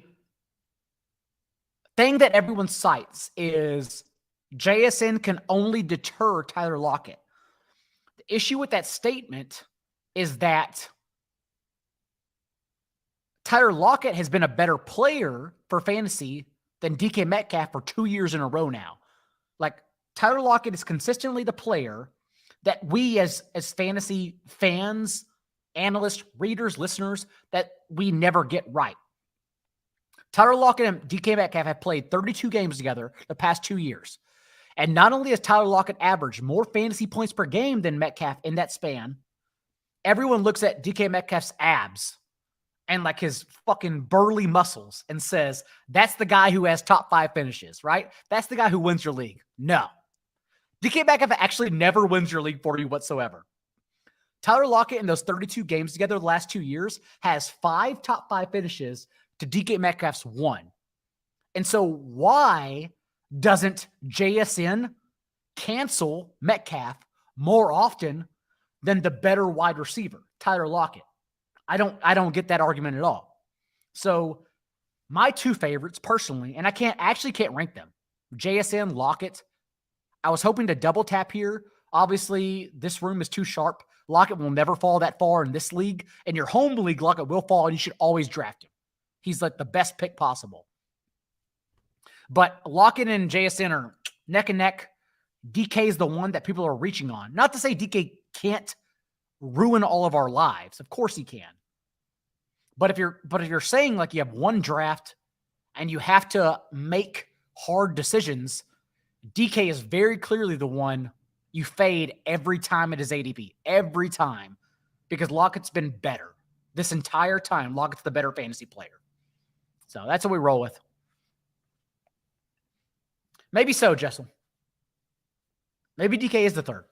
thing that everyone cites is JSN can only deter Tyler Lockett. The issue with that statement is that Tyler Lockett has been a better player for fantasy than DK Metcalf for 2 years in a row now. Like, Tyler Lockett is consistently the player that we as fantasy fans, analysts, readers, listeners, that we never get right. Tyler Lockett and DK Metcalf have played 32 games together the past 2 years. And not only has Tyler Lockett averaged more fantasy points per game than Metcalf in that span, everyone looks at DK Metcalf's abs and like his fucking burly muscles and says, that's the guy who has top 5 finishes, right? That's the guy who wins your league. No. DK Metcalf actually never wins your league for you whatsoever. Tyler Lockett in those 32 games together the last 2 years has 5 top 5 finishes to DK Metcalf's 1. And so why doesn't JSN cancel Metcalf more often than the better wide receiver, Tyler Lockett? I don't get that argument at all. So my 2 favorites personally, and I can't rank them, JSN, Lockett. I was hoping to double tap here. Obviously, this room is too sharp. Lockett will never fall that far in this league. In your home league, Lockett will fall, and you should always draft him. He's like the best pick possible. But Lockett and JSN are neck and neck. DK is the one that people are reaching on. Not to say DK can't ruin all of our lives. Of course he can. But if you're saying like you have one draft and you have to make hard decisions, DK is very clearly the one you fade every time it is ADP. Every time. Because Lockett's been better. This entire time, Lockett's the better fantasy player. So that's what we roll with. Maybe so, Jessel. Maybe DK is the third.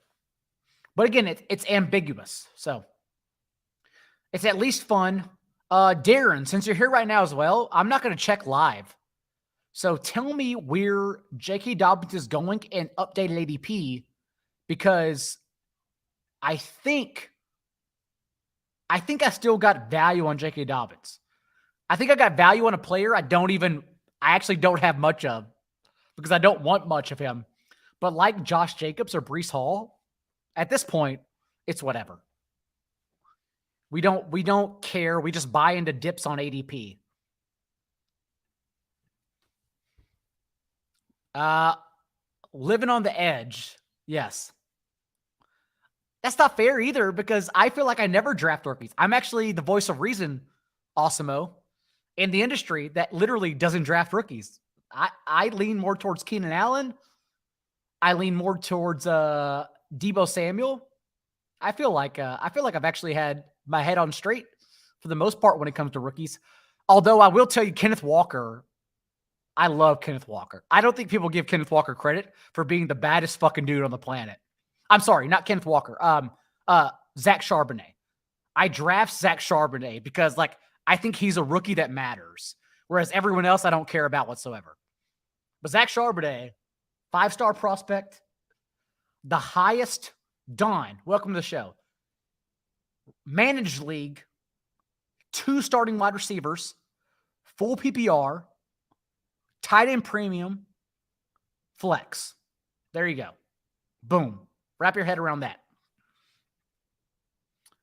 But again, it's ambiguous. So it's at least fun. Darren, since you're here right now as well, I'm not going to check live. So tell me where J.K. Dobbins is going in updated ADP, because I think I still got value on J.K. Dobbins. I think I got value on a player I actually don't have much of, because I don't want much of him. But like Josh Jacobs or Breece Hall, at this point, it's whatever. We don't care. We just buy into dips on ADP. Living on the edge. Yes. That's not fair either, because I feel like I never draft rookies. I'm actually the voice of reason, Osimo, in the industry that literally doesn't draft rookies. I lean more towards Keenan Allen. I lean more towards Deebo Samuel. I feel like I've actually had my head on straight for the most part when it comes to rookies. Although I will tell you, Kenneth Walker, I love Kenneth Walker. I don't think people give Kenneth Walker credit for being the baddest fucking dude on the planet. I'm sorry, not Kenneth Walker. Zach Charbonnet. I draft Zach Charbonnet because I think he's a rookie that matters. Whereas everyone else I don't care about whatsoever. But Zach Charbonnet, 5-star prospect, the highest, Don, welcome to the show. Managed league, 2 starting wide receivers, full PPR, tight end premium, flex. There you go. Boom. Wrap your head around that.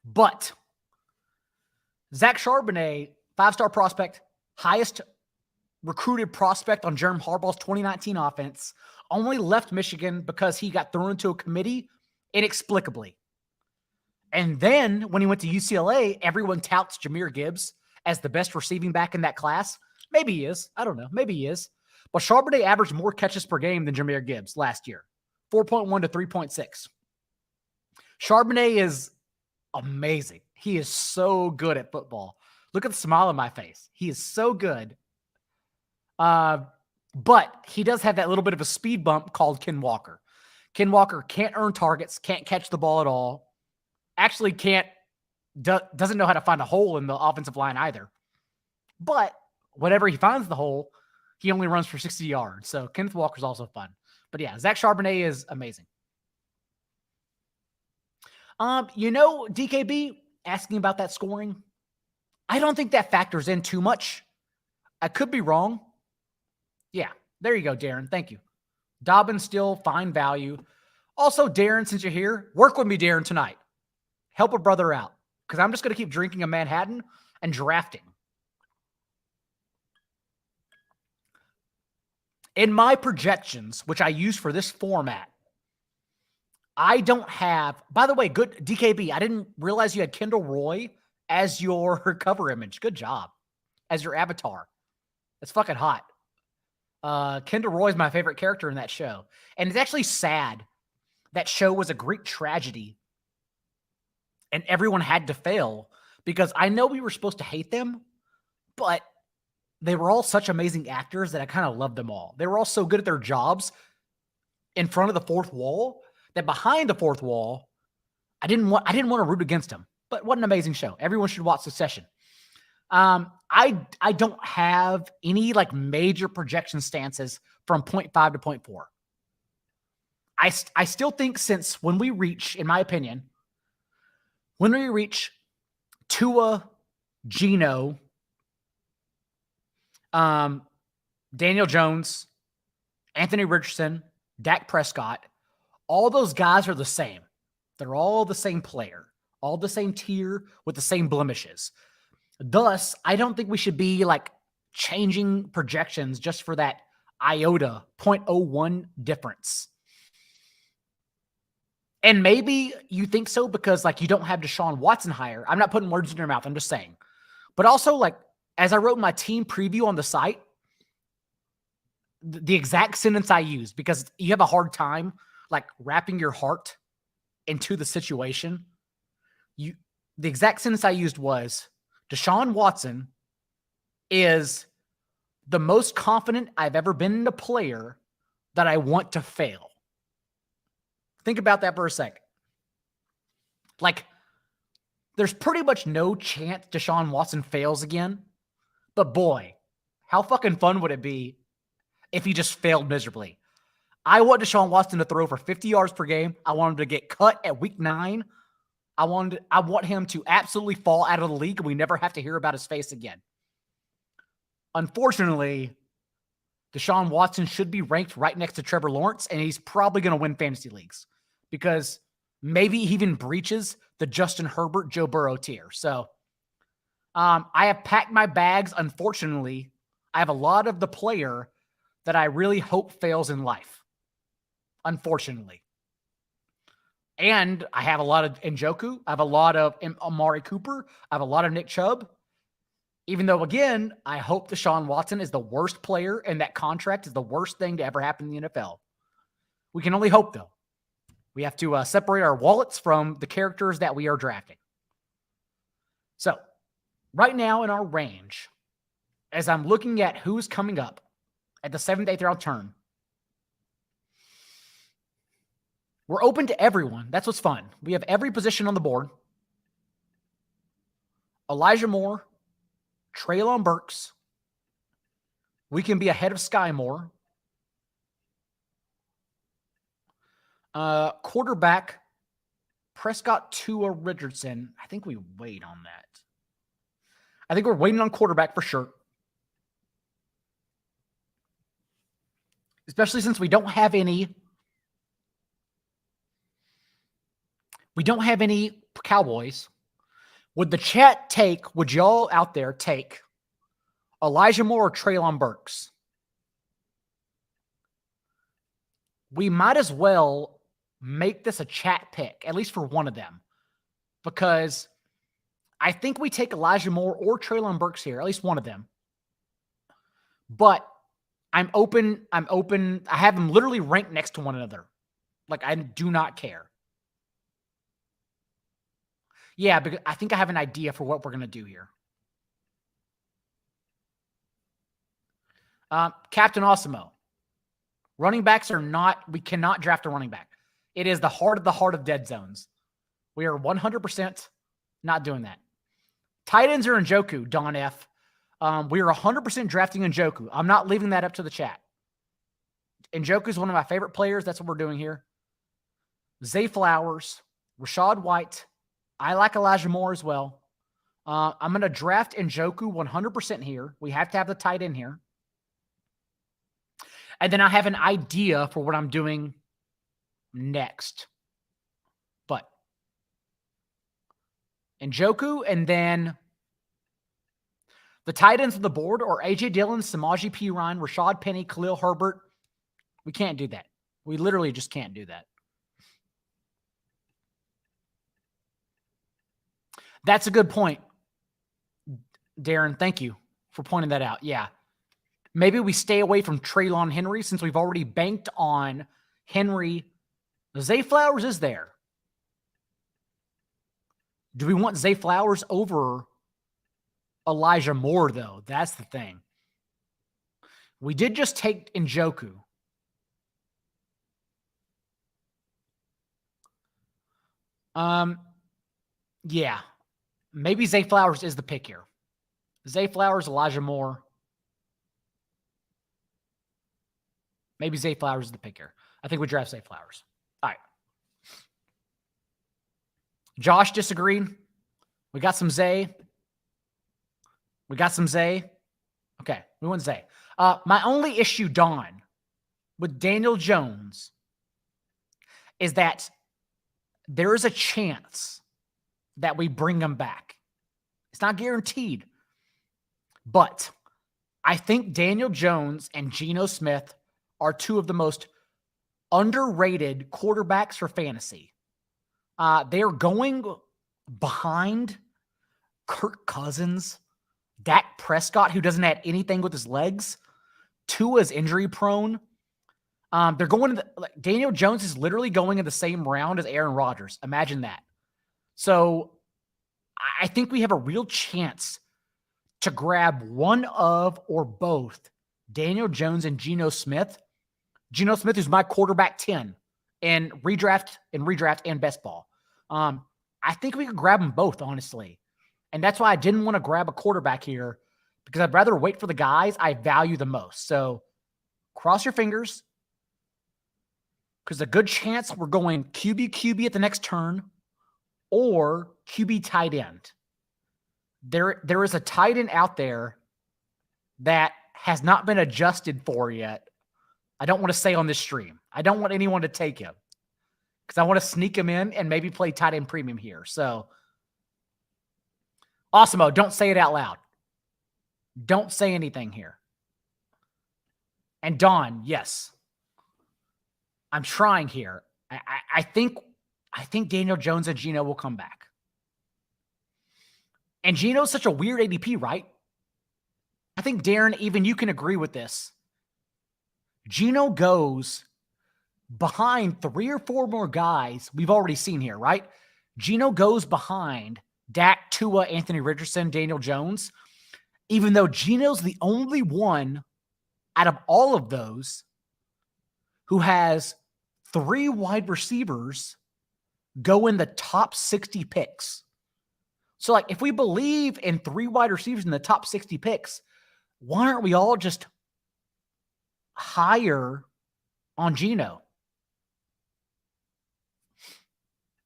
But Zach Charbonnet, 5-star prospect, highest recruited prospect on Jeremy Harbaugh's 2019 offense, only left Michigan because he got thrown into a committee inexplicably. And then when he went to UCLA, everyone touts Jahmyr Gibbs as the best receiving back in that class. Maybe he is. I don't know. Maybe he is. But Charbonnet averaged more catches per game than Jahmyr Gibbs last year, 4.1 to 3.6. Charbonnet is amazing. He is so good at football. Look at the smile on my face. He is so good. But he does have that little bit of a speed bump called Ken Walker. Ken Walker can't earn targets, can't catch the ball at all. Actually doesn't know how to find a hole in the offensive line either. But whenever he finds the hole, he only runs for 60 yards. So Kenneth Walker's also fun. But yeah, Zach Charbonnet is amazing. DKB asking about that scoring. I don't think that factors in too much. I could be wrong. Yeah, there you go, Darren. Thank you. Dobbins still fine value. Also, Darren, since you're here, work with me, Darren, tonight. Help a brother out, because I'm just going to keep drinking a Manhattan and drafting. In my projections, which I use for this format, I don't have, by the way, good DKB, I didn't realize you had Kendall Roy as your cover image. Good job. As your avatar. That's fucking hot. Kendall Roy is my favorite character in that show. And it's actually sad. That show was a Greek tragedy. And everyone had to fail, because I know we were supposed to hate them, but they were all such amazing actors that I kind of loved them all. They were all so good at their jobs in front of the fourth wall that behind the fourth wall, I didn't want to root against them. But what an amazing show. Everyone should watch Succession. I don't have any like major projection stances from 0.5 to 0.4. I still think since when we reach, in my opinion, when we reach Tua, Geno, Daniel Jones, Anthony Richardson, Dak Prescott, all those guys are the same. They're all the same player, all the same tier with the same blemishes. Thus, I don't think we should be like changing projections just for that iota 0.01 difference. And maybe you think so because like you don't have Deshaun Watson higher. I'm not putting words in your mouth. I'm just saying. But also, like, as I wrote my team preview on the site, the exact sentence I used, because you have a hard time like wrapping your heart into the situation. The exact sentence I used was, Deshaun Watson is the most confident I've ever been in a player that I want to fail. Think about that for a second. Like, there's pretty much no chance Deshaun Watson fails again. But boy, how fucking fun would it be if he just failed miserably? I want Deshaun Watson to throw for 50 yards per game. I want him to get cut at week 9. I want him to absolutely fall out of the league and we never have to hear about his face again. Unfortunately, Deshaun Watson should be ranked right next to Trevor Lawrence, and he's probably going to win fantasy leagues because maybe he even breaches the Justin Herbert, Joe Burrow tier. So I have packed my bags. Unfortunately, I have a lot of the player that I really hope fails in life. Unfortunately. And I have a lot of Njoku. I have a lot of Amari Cooper. I have a lot of Nick Chubb. Even though, again, I hope Deshaun Watson is the worst player and that contract is the worst thing to ever happen in the NFL. We can only hope, though. We have to separate our wallets from the characters that we are drafting. So, right now in our range, as I'm looking at who's coming up at the 7th, 8th round turn, we're open to everyone. That's what's fun. We have every position on the board. Elijah Moore, Treylon Burks. We can be ahead of Sky Moore. Quarterback, Prescott, Tua, Richardson. I think we wait on that. I think we're waiting on quarterback for sure. Especially since we don't have any Cowboys. Would y'all out there take Elijah Moore or Treylon Burks? We might as well make this a chat pick, at least for one of them, because I think we take Elijah Moore or Treylon Burks here, at least one of them. But I'm open. I have them literally ranked next to one another. Like, I do not care. Yeah, because I think I have an idea for what we're going to do here. Captain Osimo. Running backs we cannot draft a running back. It is the heart of dead zones. We are 100% not doing that. Tight ends are Njoku, Don F. We are 100% drafting Njoku. I'm not leaving that up to the chat. Njoku is one of my favorite players. That's what we're doing here. Zay Flowers, Rashad White. I like Elijah Moore as well. I'm going to draft Njoku 100% here. We have to have the tight end here. And then I have an idea for what I'm doing next. But Njoku, and then the tight ends of the board are A.J. Dillon, Samaje Perine, Rashad Penny, Khalil Herbert. We can't do that. We literally just can't do that. That's a good point, Darren. Thank you for pointing that out. Yeah. Maybe we stay away from Treylon Henry since we've already banked on Henry. Zay Flowers is there. Do we want Zay Flowers over Elijah Moore, though? That's the thing. We did just take Njoku. Yeah. Maybe Zay Flowers is the pick here. Zay Flowers, Elijah Moore. Maybe Zay Flowers is the pick here. I think we draft Zay Flowers. All right. Josh disagreed. We got some Zay. Okay, we went Zay. My only issue, Don, with Daniel Jones is that there is a chance that we bring him back. It's not guaranteed. But I think Daniel Jones and Geno Smith are two of the most underrated quarterbacks for fantasy. They are going behind Kirk Cousins, Dak Prescott, who doesn't have anything with his legs. Tua's injury prone. They're going to Daniel Jones is literally going in the same round as Aaron Rodgers. Imagine that. So I think we have a real chance to grab one of or both Daniel Jones and Geno Smith. Geno Smith is my quarterback 10 in redraft and best ball. I think we could grab them both, honestly. And that's why I didn't want to grab a quarterback here, because I'd rather wait for the guys I value the most. So cross your fingers, because a good chance we're going QB at the next turn or QB tight end. There is a tight end out there that has not been adjusted for yet. I don't want to say on this stream. I don't want anyone to take him because I want to sneak him in and maybe play tight end premium here. So, Awesemo, don't say it out loud. Don't say anything here. And Don, yes, I'm trying here. I think Daniel Jones and Geno will come back. And Geno's such a weird ADP, right? I think, Darren, even you can agree with this. Geno goes behind 3 or 4 more guys we've already seen here, right? Geno goes behind Dak, Tua, Anthony Richardson, Daniel Jones, even though Geno's the only one out of all of those who has 3 wide receivers go in the top 60 picks. So, like, if we believe in 3 wide receivers in the top 60 picks, why aren't we all just higher on Geno?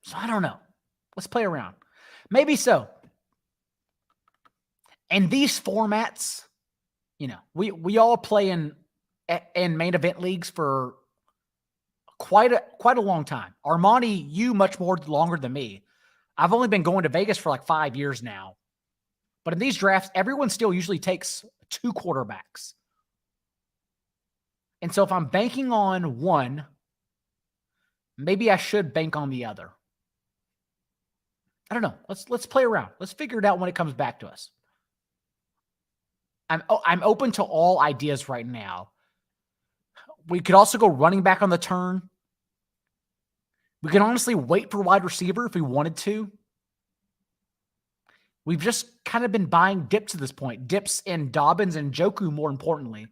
So I don't know. Let's play around. Maybe so. And these formats, we all play in main event leagues for quite a long time. Armani, you much more longer than me. I've only been going to Vegas for like 5 years now. But in these drafts, everyone still usually takes 2 quarterbacks. And so if I'm banking on one, maybe I should bank on the other. I don't know. Let's play around. Let's figure it out when it comes back to us. I'm open to all ideas right now. We could also go running back on the turn. We can honestly wait for wide receiver if we wanted to. We've just kind of been buying dips at this point. Dips in Dobbins and Njoku, more importantly.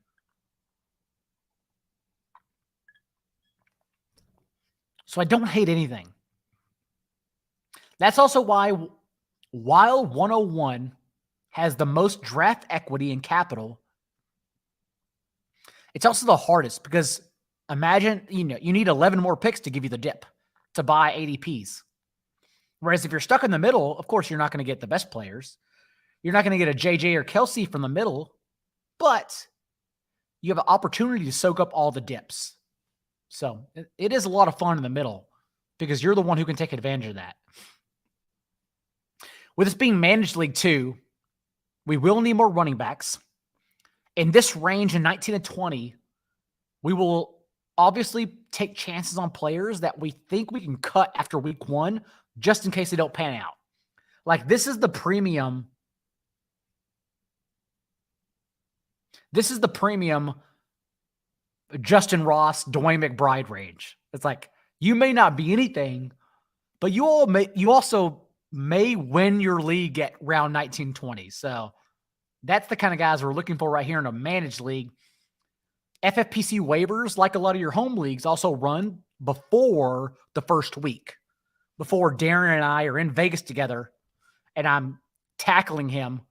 So I don't hate anything. That's also why, while 101 has the most draft equity and capital, it's also the hardest because imagine, you need 11 more picks to give you the dip to buy ADPs. Whereas if you're stuck in the middle, of course, you're not going to get the best players. You're not going to get a JJ or Kelsey from the middle, but you have an opportunity to soak up all the dips. So it is a lot of fun in the middle because you're the one who can take advantage of that. With this being managed league 2, we will need more running backs. In this range in 19 and 20, we will obviously take chances on players that we think we can cut after week 1 just in case they don't pan out. Like this is the premium. This is the premium Justin Ross, DeWayne McBride range. It's like you may not be anything, but you also may win your league at round 19-20. So that's the kind of guys we're looking for right here in a managed league. FFPC waivers, like a lot of your home leagues, also run before the first week, before Darren and I are in Vegas together and I'm tackling him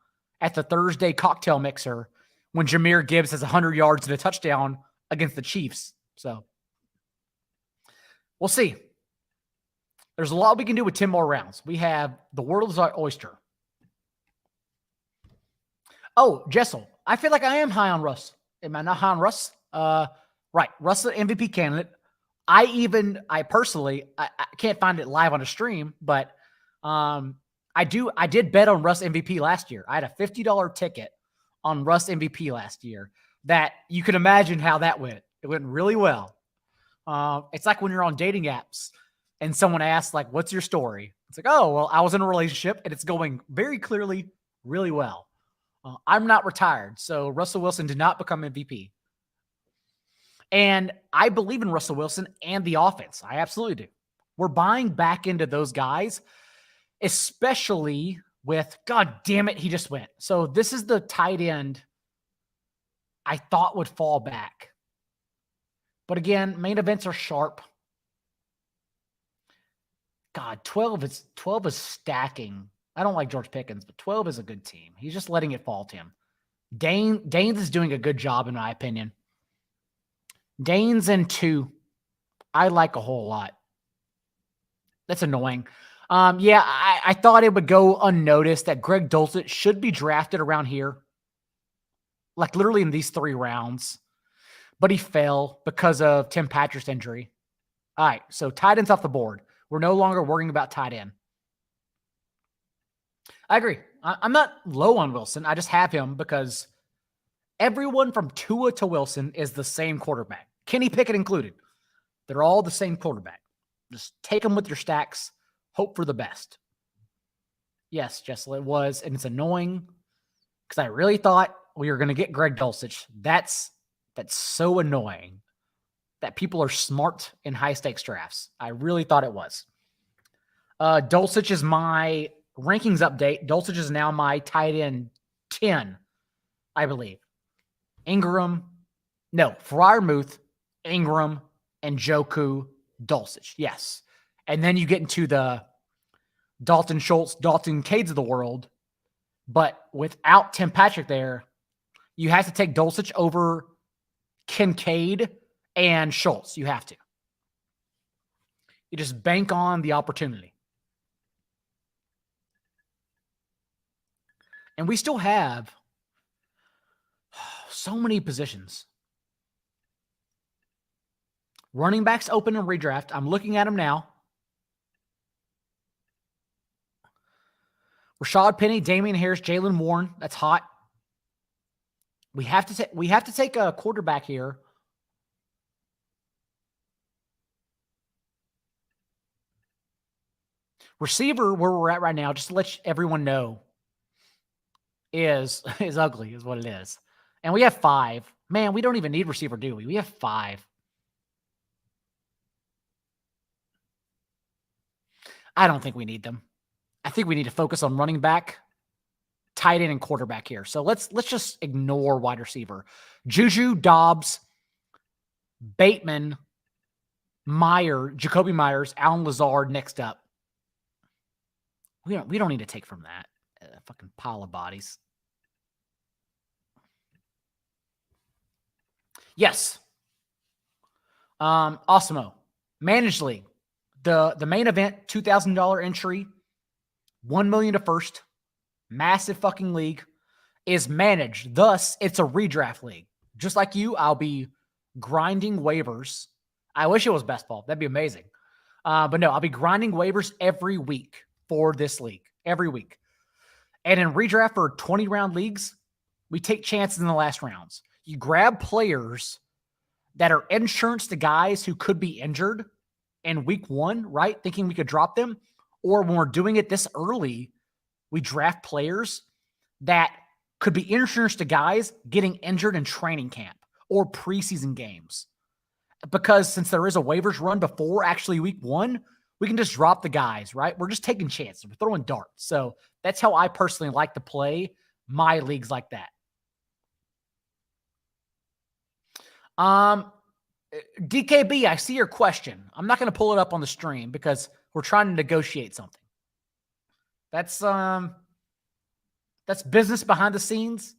at the Thursday cocktail mixer when Jahmyr Gibbs has 100 yards and a touchdown against the Chiefs. So we'll see. There's a lot we can do with 10 more rounds. We have the world is our oyster. Oh, Jessel, I feel like I am high on Russ. Am I not high on Russ? Right. Russ is an MVP candidate. I personally can't find it live on a stream, but I did bet on Russ MVP last year. I had a $50 ticket on Russ MVP last year that you can imagine how that went. It went really well. It's like when you're on dating apps and someone asks, like, what's your story? It's like, oh, well, I was in a relationship and it's going very clearly really well. I'm not retired, so Russell Wilson did not become MVP. And I believe in Russell Wilson and the offense. I absolutely do. We're buying back into those guys, especially with, God damn it, he just went. So this is the tight end I thought would fall back. But again, main events are sharp. God, 12 is stacking. I don't like George Pickens, but 12 is a good team. He's just letting it fall to him. Danes is doing a good job, in my opinion. Danes and 2, I like a whole lot. That's annoying. Yeah, I thought it would go unnoticed that Greg Dulcich should be drafted around here. Like literally in these 3 rounds. But he fell because of Tim Patrick's injury. All right, so tight end's off the board. We're no longer worrying about tight end. I agree. I'm not low on Wilson. I just have him because everyone from Tua to Wilson is the same quarterback. Kenny Pickett included. They're all the same quarterback. Just take them with your stacks. Hope for the best. Yes, Jessel, it was. And it's annoying because I really thought we were going to get Greg Dulcich. That's so annoying that people are smart in high-stakes drafts. I really thought it was. Dulcich is my rankings update. Dulcich is now my tight end 10, I believe. Freiermuth, Ingram, and Njoku, Dulcich. Yes. And then you get into the Dalton Schultz, Dalton Cades of the world. But without Tim Patrick there, you have to take Dulcich over Kincaid and Schultz. You have to. You just bank on the opportunity. And we still have so many positions. Running backs open in redraft. I'm looking at them now. Rashad Penny, Damian Harris, Jalen Warren. That's hot. We have to take a quarterback here. Receiver, where we're at right now, just to let everyone know, is ugly, is what it is. And we have 5. Man, we don't even need receiver, do we? We have 5. I don't think we need them. I think we need to focus on running back, tight end, and quarterback here. So let's just ignore wide receiver. Juju, Dobbs, Bateman, Jacoby Myers, Allen Lazard next up. We don't need to take from that fucking pile of bodies. Yes. Osmo, managed league. The main event, $2,000 entry, $1 million to first, massive fucking league, is managed. Thus, it's a redraft league. Just like you, I'll be grinding waivers. I wish it was best ball. That'd be amazing. But no, I'll be grinding waivers every week for this league. Every week. And in redraft for 20-round leagues, we take chances in the last rounds. You grab players that are insurance to guys who could be injured in week 1, right? Thinking we could drop them. Or when we're doing it this early, we draft players that could be insurance to guys getting injured in training camp or preseason games. Because since there is a waivers run before actually week 1, we can just drop the guys, right? We're just taking chances. We're throwing darts. So that's how I personally like to play my leagues like that. DKB, I see your question. I'm not going to pull it up on the stream because we're trying to negotiate something. That's business behind the scenes.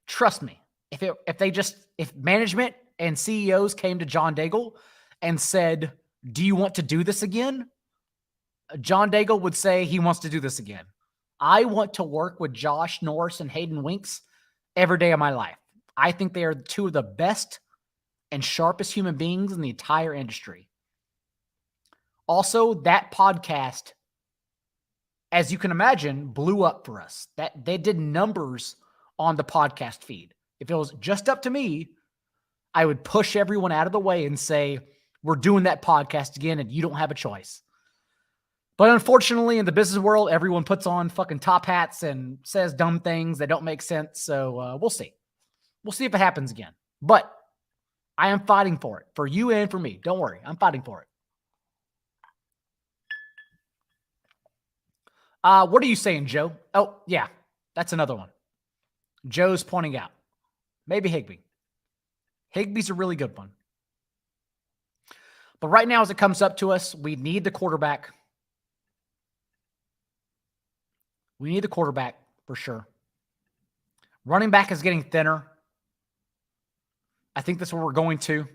Trust me. If management and CEOs came to John Daigle and said, "Do you want to do this again?" John Daigle would say he wants to do this again. I want to work with Josh Norris and Hayden Winks every day of my life. I think they are 2 of the best and sharpest human beings in the entire industry. Also, that podcast, as you can imagine, blew up for us. That they did numbers on the podcast feed. If it was just up to me, I would push everyone out of the way and say, we're doing that podcast again and you don't have a choice. But unfortunately, in the business world, everyone puts on fucking top hats and says dumb things that don't make sense. So we'll see. We'll see if it happens again. But I am fighting for it. For you and for me. Don't worry. I'm fighting for it. What are you saying, Joe? Oh, yeah. That's another one. Joe's pointing out. Maybe Higbee. Higbee's a really good one. But right now, as it comes up to us, we need the quarterback. We need the quarterback for sure. Running back is getting thinner. I think that's where we're going to.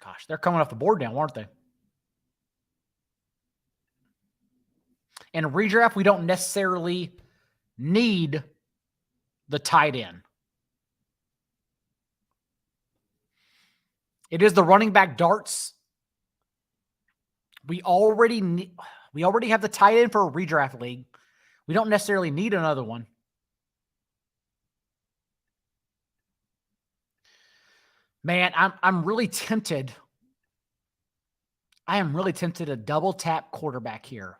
Gosh, they're coming off the board now, aren't they? In a redraft, we don't necessarily need the tight end. It is the running back darts. We already have the tight end for a redraft league. We don't necessarily need another one. Man, I'm really tempted. I am really tempted to double tap quarterback here.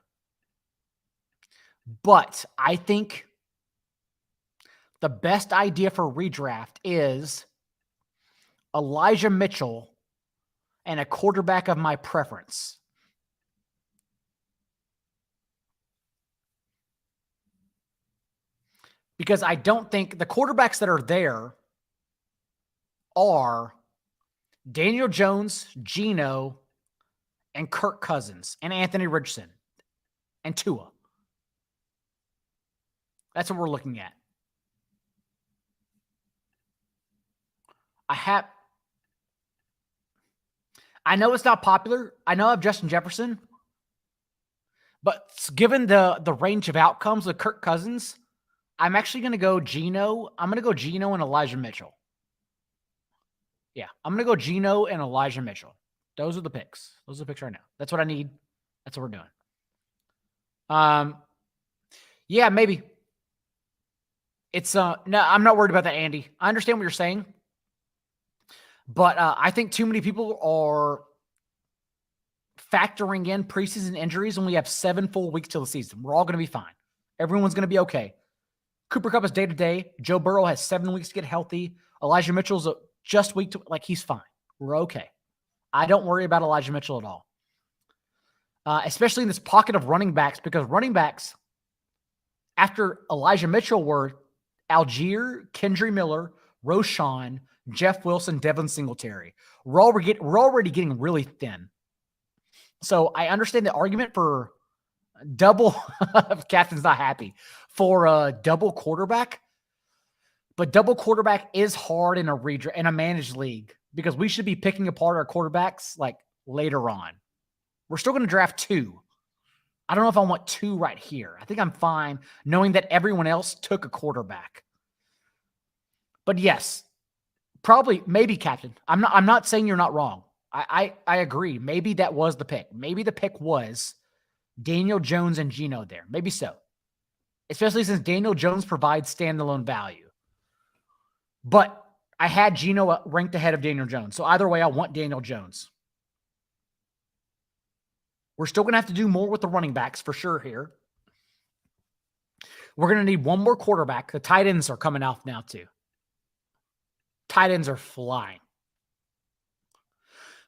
But I think the best idea for redraft is Elijah Mitchell and a quarterback of my preference. Because I don't think the quarterbacks that are there are Daniel Jones, Geno, and Kirk Cousins, and Anthony Richardson, and Tua. That's what we're looking at. I know it's not popular. I know I have Justin Jefferson. But given the range of outcomes with Kirk Cousins, I'm actually going to go Geno. I'm going to go Geno and Elijah Mitchell. Yeah, I'm going to go Geno and Elijah Mitchell. Those are the picks. Those are the picks right now. That's what I need. That's what we're doing. Yeah, maybe. It's no, I'm not worried about that, Andy. I understand what you're saying, but I think too many people are factoring in preseason injuries when we have 7 full weeks till the season. We're all going to be fine. Everyone's going to be okay. Cooper Kupp is day to day. Joe Burrow has 7 weeks to get healthy. Elijah Mitchell's just week to, like, he's fine. We're okay. I don't worry about Elijah Mitchell at all. Especially in this pocket of running backs, because running backs after Elijah Mitchell were Algier, Kendry Miller, Roschon, Jeff Wilson, Devin Singletary. We're already getting really thin. So I understand the argument for double. Captain's not happy for a double quarterback, but double quarterback is hard in a managed league because we should be picking apart our quarterbacks like later on. We're still going to draft 2. I don't know if I want 2 right here. I think I'm fine knowing that everyone else took a quarterback. But yes, probably, maybe, Captain. I'm not saying you're not wrong. I agree. Maybe that was the pick. Maybe the pick was Daniel Jones and Geno there. Maybe so. Especially since Daniel Jones provides standalone value. But I had Geno ranked ahead of Daniel Jones. So either way, I want Daniel Jones. We're still going to have to do more with the running backs for sure here. We're going to need one more quarterback. The tight ends are coming off now too. Tight ends are flying.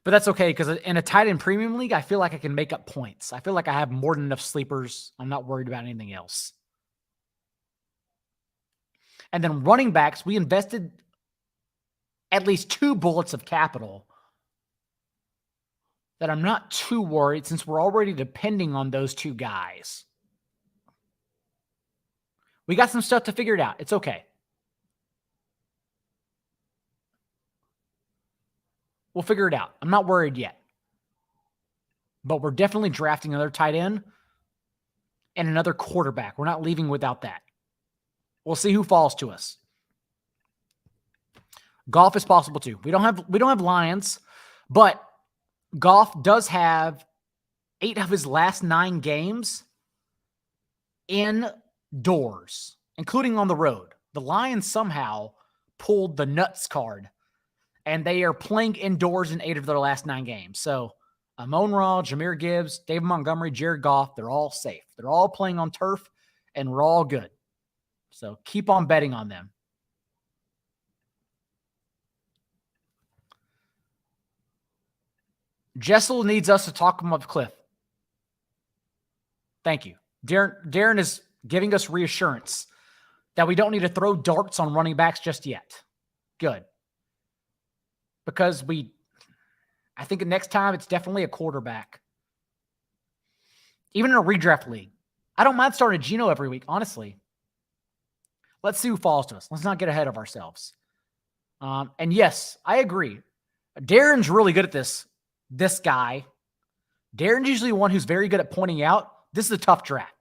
But that's okay because in a tight end premium league, I feel like I can make up points. I feel like I have more than enough sleepers. I'm not worried about anything else. And then running backs, we invested at least 2 bullets of capital that I'm not too worried since we're already depending on those 2 guys. We got some stuff to figure it out. It's okay. We'll figure it out. I'm not worried yet. But we're definitely drafting another tight end and another quarterback. We're not leaving without that. We'll see who falls to us. Goff is possible too. We don't have Lions, but Goff does have 8 of his last 9 games indoors, including on the road. The Lions somehow pulled the nuts card, and they are playing indoors in 8 of their last 9 games. So Amon-Ra, Jahmyr Gibbs, David Montgomery, Jared Goff, they're all safe. They're all playing on turf, and we're all good. So keep on betting on them. Jessel needs us to talk him up Cliff. Thank you. Darren is giving us reassurance that we don't need to throw darts on running backs just yet. Good. Because I think the next time it's definitely a quarterback. Even in a redraft league. I don't mind starting Geno every week, honestly. Let's see who falls to us. Let's not get ahead of ourselves. And yes, I agree. Darren's really good at this. This guy. Darren's usually one who's very good at pointing out, this is a tough draft.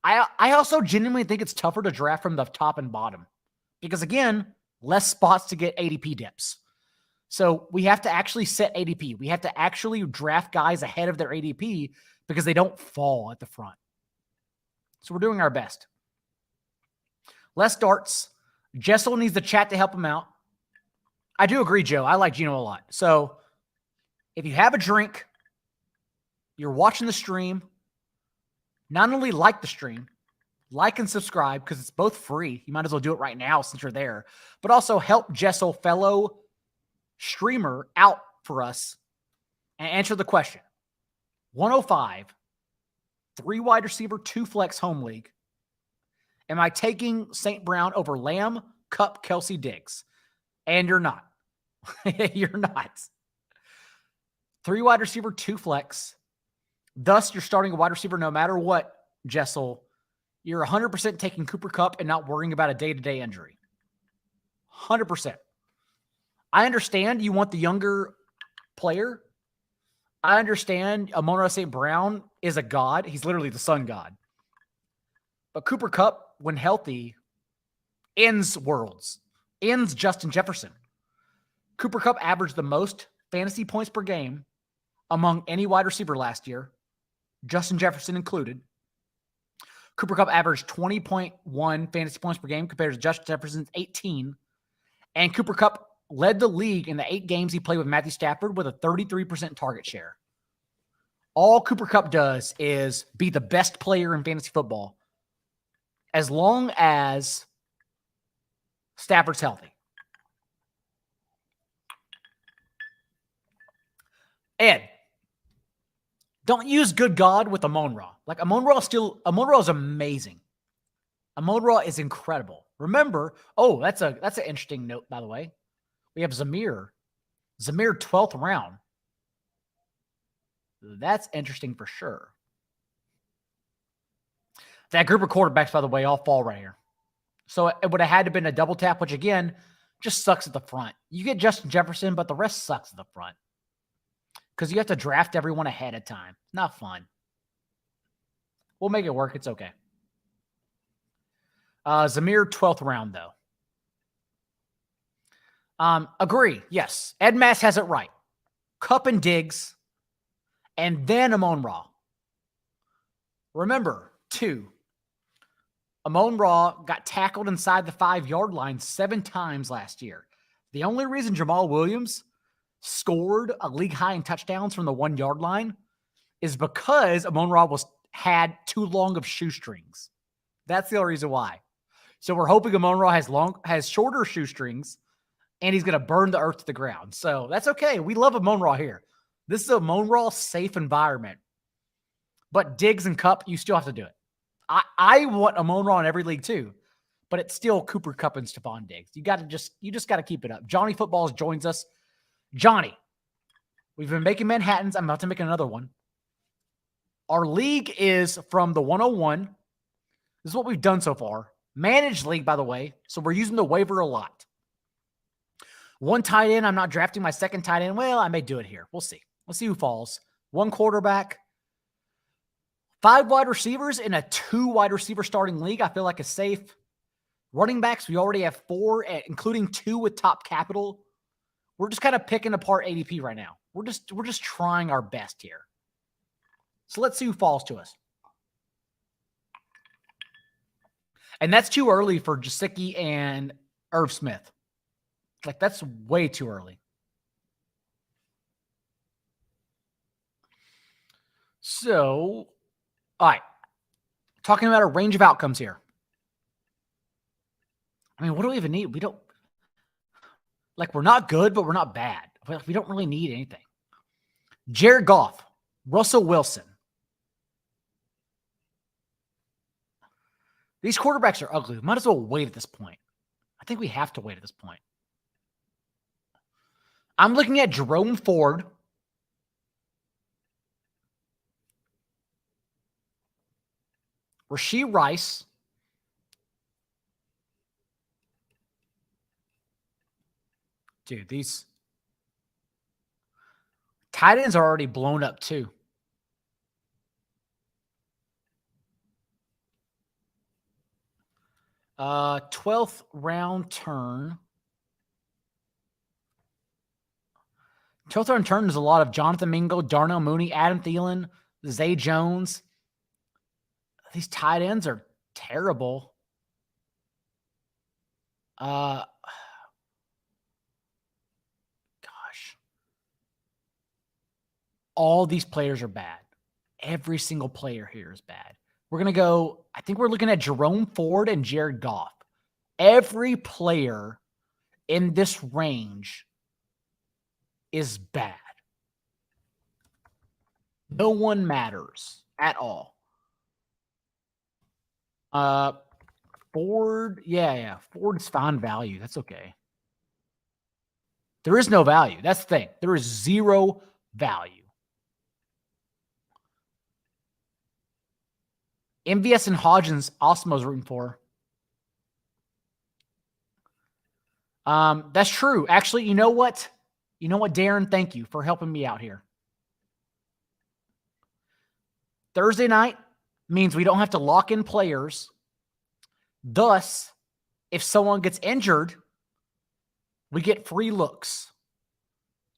I also genuinely think it's tougher to draft from the top and bottom. Because again, less spots to get ADP dips. So we have to actually set ADP. We have to actually draft guys ahead of their ADP because they don't fall at the front. So we're doing our best. Less darts. Jessel needs the chat to help him out. I do agree, Joe. I like Geno a lot. So if you have a drink, you're watching the stream, not only like the stream, like and subscribe because it's both free. You might as well do it right now since you're there. But also help Jessel, fellow streamer, out for us and answer the question. 105, 3 wide receiver, 2 flex home league. Am I taking St. Brown over Lamb, Kupp, Kelsey, Diggs? And you're not. You're not. 3 wide receiver, 2 flex. Thus, you're starting a wide receiver no matter what, Jessel. You're 100% taking Cooper Kupp and not worrying about a day-to-day injury. 100%. I understand you want the younger player. I understand Amon-Ra St. Brown is a god. He's literally the sun god. But Cooper Kupp, when healthy, ends worlds, ends Justin Jefferson. Cooper Kupp averaged the most fantasy points per game among any wide receiver last year, Justin Jefferson included. Cooper Kupp averaged 20.1 fantasy points per game compared to Justin Jefferson's 18. And Cooper Kupp led the league in the 8 games he played with Matthew Stafford with a 33% target share. All Cooper Kupp does is be the best player in fantasy football as long as Stafford's healthy. Ed, don't use good God with Amon-Ra. Like Amon-Ra is amazing. Amon-Ra is incredible. Remember, that's an interesting note, by the way. We have Zamir 12th round. That's interesting for sure. That group of quarterbacks, by the way, all fall right here. So it would have had to been a double tap, which again, just sucks at the front. You get Justin Jefferson, but the rest sucks at the front. Because you have to draft everyone ahead of time. Not fun. We'll make it work. It's okay. Zamir, 12th round, though. Agree. Yes. Ed Mass has it right. Kupp and Diggs, and then Amon-Ra. Remember, 2. Amon-Ra got tackled inside the 5-yard line 7 times last year. The only reason Jamal Williams scored a league high in touchdowns from the 1-yard line is because Amon-Ra had too long of shoestrings. That's the only reason why. So we're hoping Amon-Ra has shorter shoestrings, and he's going to burn the earth to the ground. So that's okay. We love Amon-Ra here. This is a Amon-Ra safe environment. But Diggs and Kupp, you still have to do it. I want Amon-Ra in every league too, but it's still Cooper Kupp and Stephon Diggs. You just got to keep it up. Johnny Footballs joins us. Johnny, we've been making Manhattans. I'm about to make another one. Our league is from the 101. This is what we've done so far. Managed league, by the way. So we're using the waiver a lot. 1 tight end. I'm not drafting my second tight end. Well, I may do it here. We'll see. We'll see who falls. 1 quarterback. 5 wide receivers in a 2 wide receiver starting league. I feel like is safe. Running backs. We already have 4, including 2 with top capital. We're just kind of picking apart ADP right now. We're just trying our best here. So let's see who falls to us. And that's too early for Jasicki and Irv Smith. Like, that's way too early. So, all right. Talking about a range of outcomes here. I mean, what do we even need? We don't. Like, we're not good, but we're not bad. We don't really need anything. Jared Goff, Russell Wilson. These quarterbacks are ugly. We might as well wait at this point. I think we have to wait at this point. I'm looking at Jerome Ford. Rashee Rice. Dude, these tight ends are already blown up too. Uh, 12th round turn. 12th round turn is a lot of Jonathan Mingo, Darnell Mooney, Adam Thielen, Zay Jones. These tight ends are terrible. Gosh. All these players are bad. Every single player here is bad. We're going to go, I think we're looking at Jerome Ford and Jared Goff. Every player in this range is bad. No one matters at all. Ford, yeah. Ford's fine value. That's okay. There is no value. That's the thing. There is zero value. MVS and Hodgins, Osmo's rooting for. That's true. Actually, you know what? You know what, Darren? Thank you for helping me out here. Thursday night means we don't have to lock in players. Thus, if someone gets injured, we get free looks.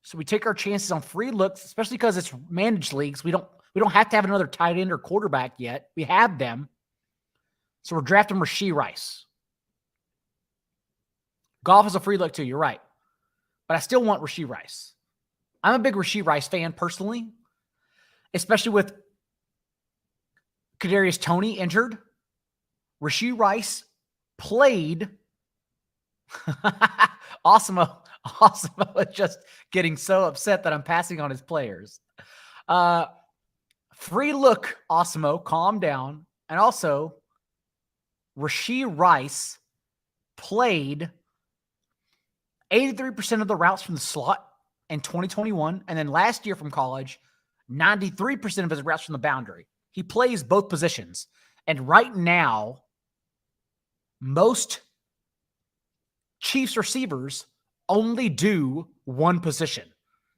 So we take our chances on free looks, especially because it's managed leagues. We don't have to have another tight end or quarterback yet. We have them. So we're drafting Rashee Rice. Goff is a free look too, you're right. But I still want Rashee Rice. I'm a big Rashee Rice fan personally, especially with Kadarius Toney injured. Rashee Rice played. Awesemo is just getting so upset that I'm passing on his players. Free look, Awesemo, calm down. And also, Rashee Rice played 83% of the routes from the slot in 2021. And then last year from college, 93% of his routes from the boundary. He plays both positions. And right now, most Chiefs receivers only do one position,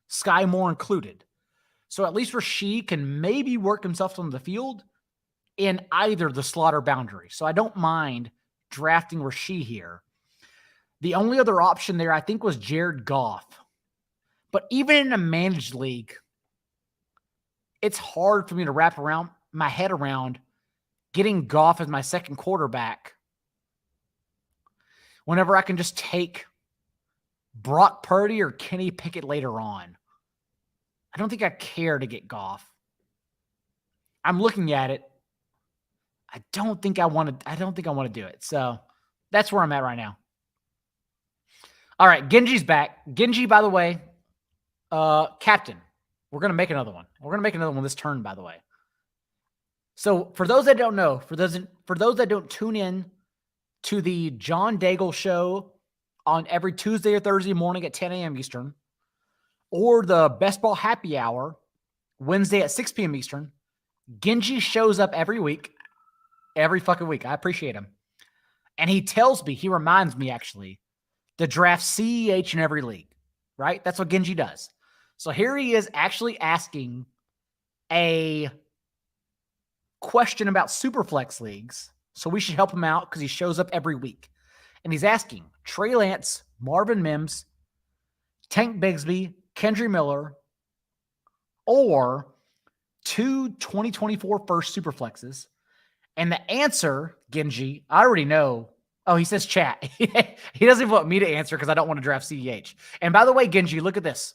Sky Moore included. So at least Rashee can maybe work himself on the field in either the slot or boundary. So I don't mind drafting Rashee here. The only other option there, I think, was Jared Goff. But even in a managed league, it's hard for me to wrap around my head around getting Goff as my second quarterback whenever I can just take Brock Purdy or Kenny Pickett later on. I don't think I care to get Goff. I'm looking at it. I don't think I want to do it. So that's where I'm at right now. All right, Genji's back. Genji, by the way, captain. We're going to make another one. We're going to make another one this turn, by the way. So for those that don't know, for those that don't tune in to the John Daigle show on every Tuesday or Thursday morning at 10 a.m. Eastern, or the Best Ball Happy Hour Wednesday at 6 p.m. Eastern, Genji shows up every week, every fucking week. I appreciate him. And he reminds me actually, to draft CEH in every league, right? That's what Genji does. So here he is actually asking a question about Superflex leagues. So we should help him out because he shows up every week. And he's asking Trey Lance, Marvin Mims, Tank Bigsby, Kendry Miller, or 2 2024 first Superflexes. And the answer, Genji, I already know. Oh, he says chat. He doesn't even want me to answer because I don't want to draft CEH. And by the way, Genji, look at this.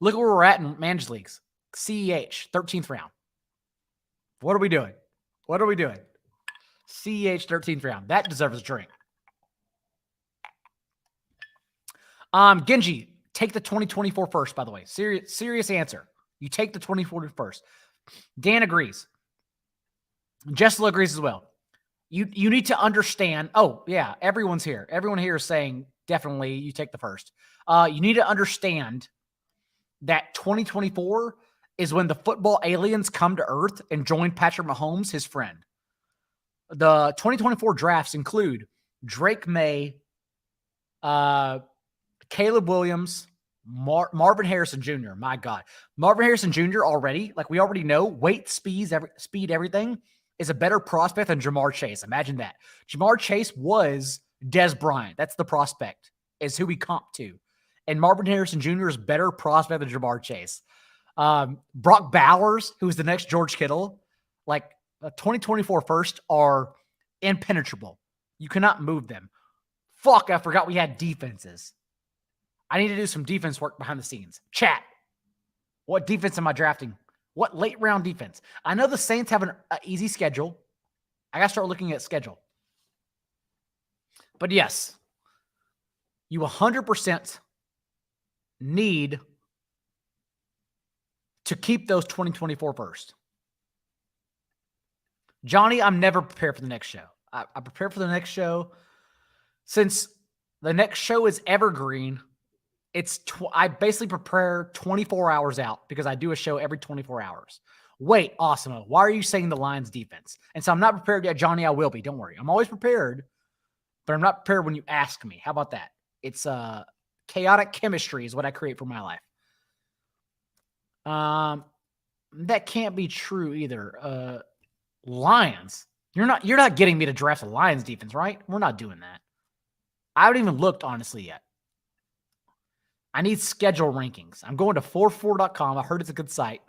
Look at where we're at in managed leagues. CEH, 13th round. What are we doing? What are we doing? CEH, 13th round. That deserves a drink. Genji, take the 2024 first, by the way. Serious answer. You take the 2024 first. Dan agrees. Jessel agrees as well. You need to understand. Oh, yeah, everyone's here. Everyone here is saying definitely you take the first. You need to understand that 2024 is when the football aliens come to Earth and join Patrick Mahomes, his friend. The 2024 drafts include Drake May, Caleb Williams, Marvin Harrison Jr. My God. Marvin Harrison Jr. already, like we already know, weight, speed, everything, is a better prospect than Jamar Chase. Imagine that. Jamar Chase was Des Bryant. That's the prospect, is who we comp to. And Marvin Harrison Jr. is better prospect than Jamar Chase. Brock Bowers, who is the next George Kittle, like 2024 first, are impenetrable. You cannot move them. Fuck, I forgot we had defenses. I need to do some defense work behind the scenes. Chat. What defense am I drafting? What late round defense? I know the Saints have an easy schedule. I got to start looking at schedule. But yes, you 100% need to keep those 2024 first. Johnny, I'm never prepared for the next show. I prepare for the next show. Since the next show is evergreen, I basically prepare 24 hours out because I do a show every 24 hours. Wait, awesome. Why are you saying the Lions defense? And so I'm not prepared yet, Johnny. I will be. Don't worry. I'm always prepared, but I'm not prepared when you ask me. How about that? It's chaotic chemistry is what I create for my life. That can't be true either. Lions. You're not getting me to draft the Lions defense, right? We're not doing that. I haven't even looked, honestly, yet. I need schedule rankings. I'm going to 44.com. I heard it's a good site.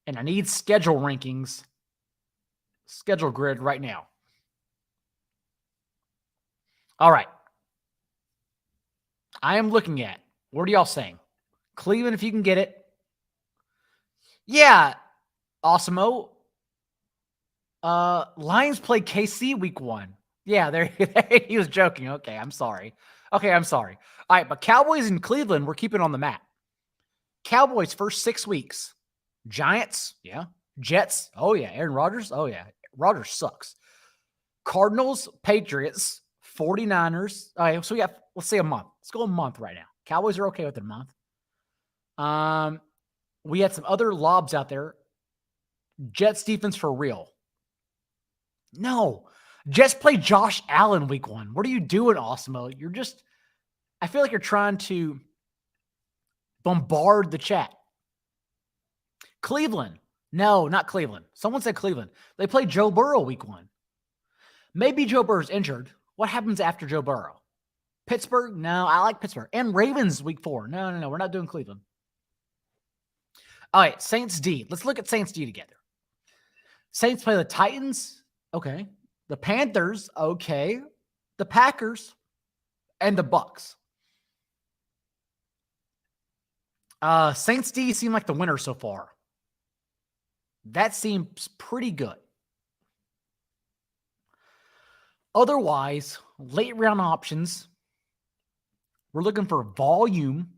And I need schedule rankings, schedule grid right now. All right. I am looking at, what are y'all saying? Cleveland, if you can get it. Yeah, Awesome-o. Lions play KC week 1. Yeah, there he was joking. Okay, I'm sorry. All right, but Cowboys and Cleveland, we're keeping on the map. Cowboys first 6 weeks. Giants, yeah. Jets, oh yeah. Aaron Rodgers, oh yeah. Rodgers sucks. Cardinals, Patriots, 49ers. All right, so we got, let's say a month. Let's go a month right now. Cowboys are okay with a month. We had some other lobs out there. Jets defense for real. No. Jets play Josh Allen week 1. What are you doing, Awesome-o? I feel like you're trying to bombard the chat. Cleveland. No, not Cleveland. Someone said Cleveland. They play Joe Burrow week 1. Maybe Joe Burrow's injured. What happens after Joe Burrow? Pittsburgh? No, I like Pittsburgh. And Ravens week 4. No. We're not doing Cleveland. All right, Saints D. Let's look at Saints D together. Saints play the Titans. Okay. The Panthers. Okay. The Packers. And the Bucks. Saints D seem like the winner so far. That seems pretty good. Otherwise, late round options, we're looking for volume.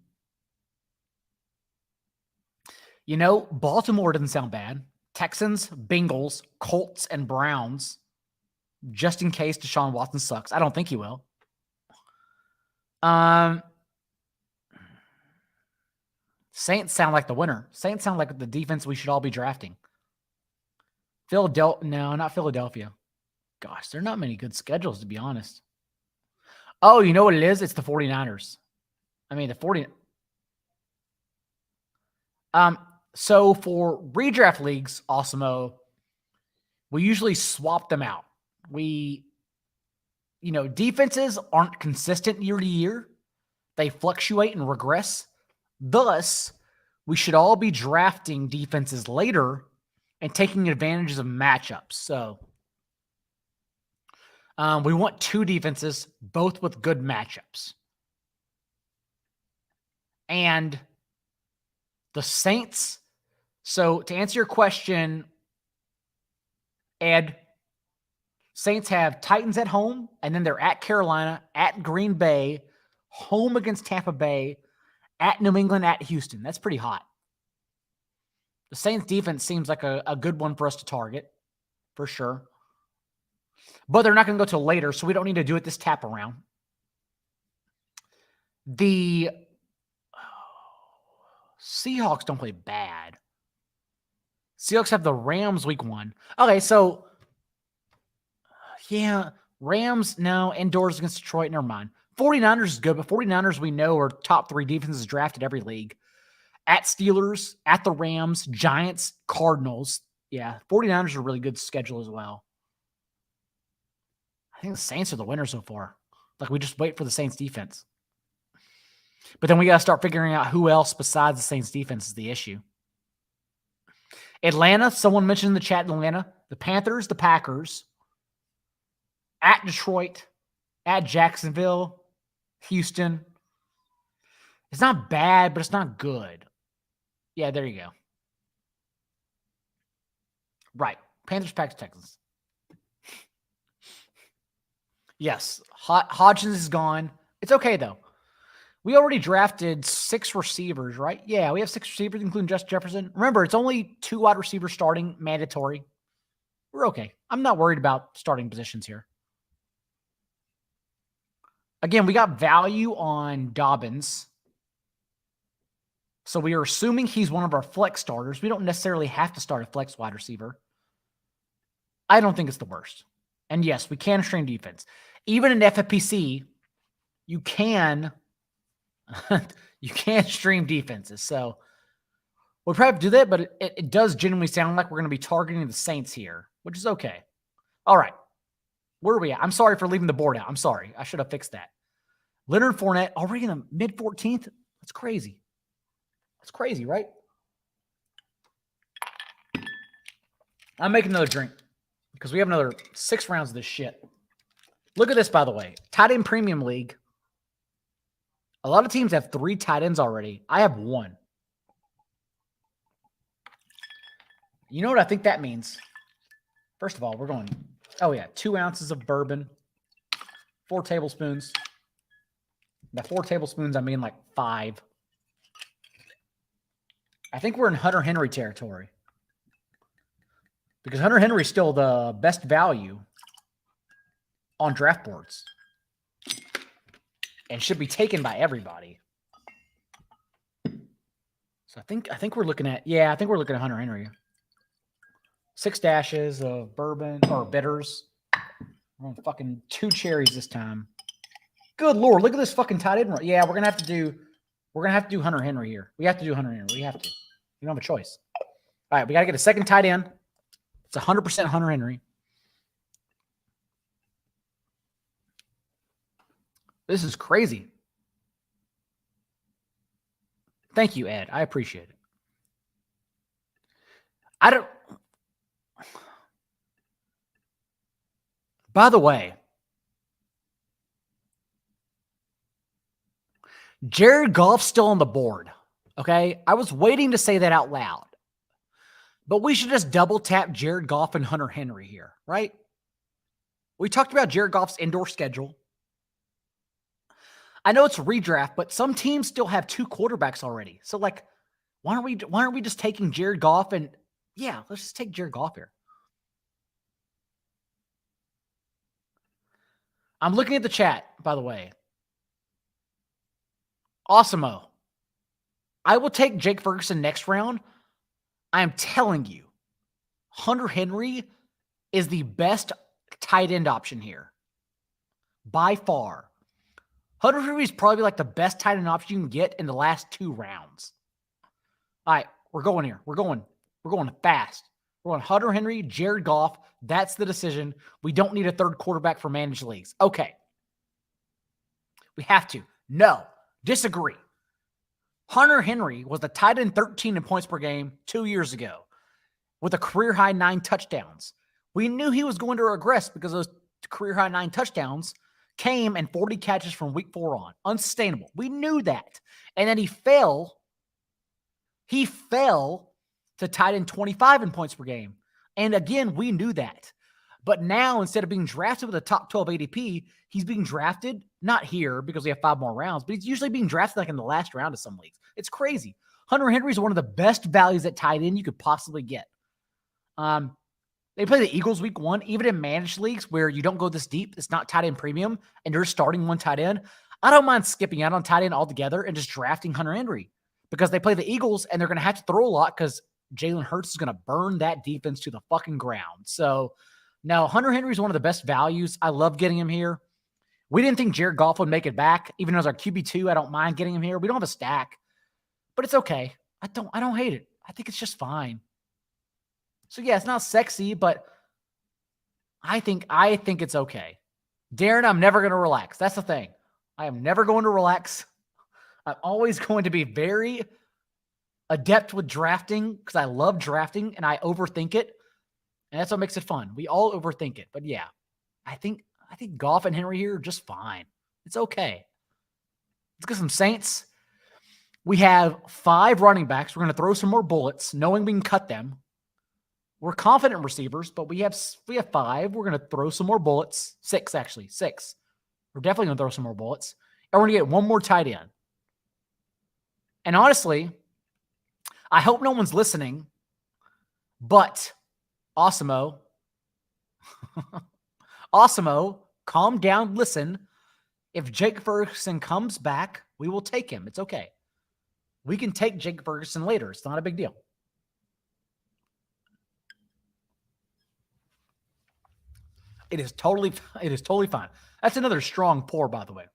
Baltimore doesn't sound bad. Texans, Bengals, Colts, and Browns, just in case Deshaun Watson sucks. I don't think he will. Saints sound like the winner. Saints sound like the defense we should all be drafting. Philadelphia. No, not Philadelphia. Gosh, there are not many good schedules, to be honest. Oh, you know what it is? It's the 49ers. So for redraft leagues, Awesome-o, we usually swap them out. Defenses aren't consistent year to year. They fluctuate and regress. Thus, we should all be drafting defenses later and taking advantages of matchups. So we want 2 defenses, both with good matchups. And the Saints, so to answer your question, Ed, Saints have Titans at home, and then they're at Carolina, at Green Bay, home against Tampa Bay, at New England, at Houston. That's pretty hot. The Saints defense seems like a good one for us to target, for sure. But they're not going to go till later, so we don't need to do it this tap around. The Seahawks don't play bad. Seahawks have the Rams week 1. Okay, so yeah, Rams, no, indoors against Detroit, never mind. 49ers is good, but 49ers we know are top 3 defenses drafted every league. At Steelers, at the Rams, Giants, Cardinals. Yeah, 49ers are a really good schedule as well. I think the Saints are the winner so far. Like, we just wait for the Saints defense. But then we got to start figuring out who else besides the Saints defense is the issue. Atlanta, someone mentioned in the chat in Atlanta, the Panthers, the Packers, at Detroit, at Jacksonville, Houston. It's not bad, but it's not good. Yeah, there you go. Right. Panthers, Packers, Texans. Yes. Hodgins is gone. It's okay, though. We already drafted 6 receivers, right? Yeah, we have 6 receivers, including Jefferson. Remember, it's only 2 wide receivers starting, mandatory. We're okay. I'm not worried about starting positions here. Again, we got value on Dobbins. So we are assuming he's one of our flex starters. We don't necessarily have to start a flex wide receiver. I don't think it's the worst. And yes, we can stream defense. Even in FFPC, you can stream defenses. So We'll probably have to do that, but it does genuinely sound like we're going to be targeting the Saints here, which is okay. All right. Where are we at? I'm sorry for leaving the board out. I'm sorry. I should have fixed that. Leonard Fournette already in the mid-14th? That's crazy. That's crazy, right? I'm making another drink because we have another 6 rounds of this shit. Look at this, by the way. Tight end premium league. A lot of teams have 3 tight ends already. I have 1. You know what I think that means? First of all, we're going, 2 ounces of bourbon, 4 tablespoons. By 4 tablespoons, I mean like 5. I think we're in Hunter Henry territory. Because Hunter Henry is still the best value on draft boards. And should be taken by everybody. So I think we're looking at, Hunter Henry. 6 dashes of bourbon or bitters. I'm on fucking 2 cherries this time. Good Lord, look at this fucking tight end. Yeah, we're gonna have to do Hunter Henry here. We have to do Hunter Henry. We have to. We don't have a choice. All right, we gotta get a second tight end. It's 100% Hunter Henry. This is crazy. Thank you, Ed. I appreciate it. By the way, Jared Goff's still on the board. Okay? I was waiting to say that out loud. But we should just double tap Jared Goff and Hunter Henry here, right? We talked about Jared Goff's indoor schedule. I know it's redraft, but some teams still have 2 quarterbacks already. So, like, why aren't we just taking Jared Goff and let's just take Jared Goff here. I'm looking at the chat, by the way. Awesome-o. I will take Jake Ferguson next round. I am telling you, Hunter Henry is the best tight end option here. By far. Hunter Henry is probably like the best tight end option you can get in the last 2 rounds. All right, we're going here. We're going fast. We're going Hunter Henry, Jared Goff. That's the decision. We don't need a 3rd quarterback for managed leagues. Okay. We have to. No. Disagree. Hunter Henry was the tight end 13 in points per game 2 years ago with a career-high 9 touchdowns. We knew he was going to regress because those career-high 9 touchdowns came and 40 catches from week 4 on. Unsustainable. We knew that. And then he fell to tight end 25 in points per game. And again, we knew that. But now, instead of being drafted with a top 12 ADP, he's being drafted, not here because we have 5 more rounds, but he's usually being drafted like in the last round of some leagues. It's crazy. Hunter Henry is one of the best values at tight end you could possibly get. They play the Eagles week 1, even in managed leagues where you don't go this deep, it's not tight end premium, and you're starting 1 tight end. I don't mind skipping out on tight end altogether and just drafting Hunter Henry because they play the Eagles and they're going to have to throw a lot because Jalen Hurts is going to burn that defense to the fucking ground. So, now, Hunter Henry is one of the best values. I love getting him here. We didn't think Jared Goff would make it back. Even as our QB2, I don't mind getting him here. We don't have a stack, but it's okay. I don't hate it. I think it's just fine. So, yeah, it's not sexy, but I think it's okay. Darren, I'm never going to relax. That's the thing. I am never going to relax. I'm always going to be very adept with drafting because I love drafting and I overthink it. And that's what makes it fun. We all overthink it. But yeah, I think Goff and Henry here are just fine. It's okay. Let's get some Saints. We have 5 running backs. We're going to throw some more bullets, knowing we can cut them. We're confident receivers, but we have 5. We're going to throw some more bullets. 6, actually. 6. We're definitely going to throw some more bullets. And we're going to get 1 more tight end. And honestly, I hope no one's listening, but Awesome-o. Awesome-o. Calm down. Listen. If Jake Ferguson comes back, we will take him. It's okay. We can take Jake Ferguson later. It's not a big deal. It is totally fine. That's another strong pour, by the way.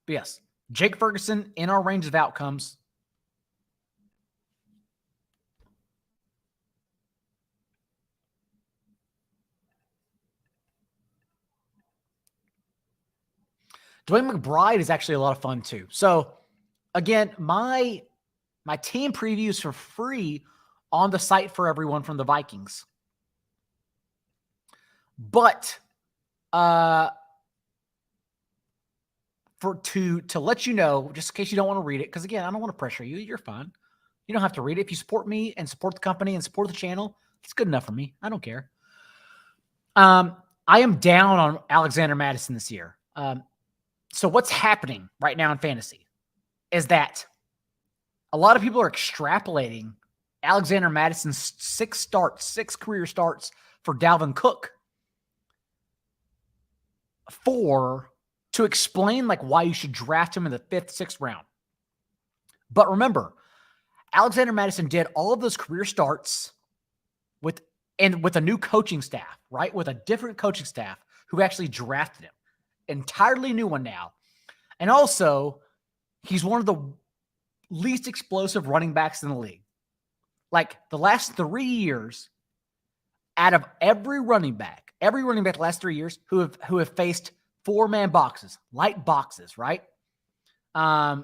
But yes, Jake Ferguson in our range of outcomes. DeWayne McBride is actually a lot of fun too. So again, my team previews for free on the site for everyone from the Vikings. But to let you know, just in case you don't want to read it, because again, I don't want to pressure you. You're fine. You don't have to read it. If you support me and support the company and support the channel, it's good enough for me. I don't care. I am down on Alexander Mattison this year. So what's happening right now in fantasy is that a lot of people are extrapolating Alexander Mattison's 6 career starts for Dalvin Cook to explain like why you should draft him in the 5th, 6th round. But remember, Alexander Mattison did all of those career starts with a new coaching staff, right? With a different coaching staff who actually drafted him. Entirely new one now. And also, he's one of the least explosive running backs in the league. Like the last 3 years, out of every running back the last 3 years who have faced 4-man boxes, light boxes, right? Oh,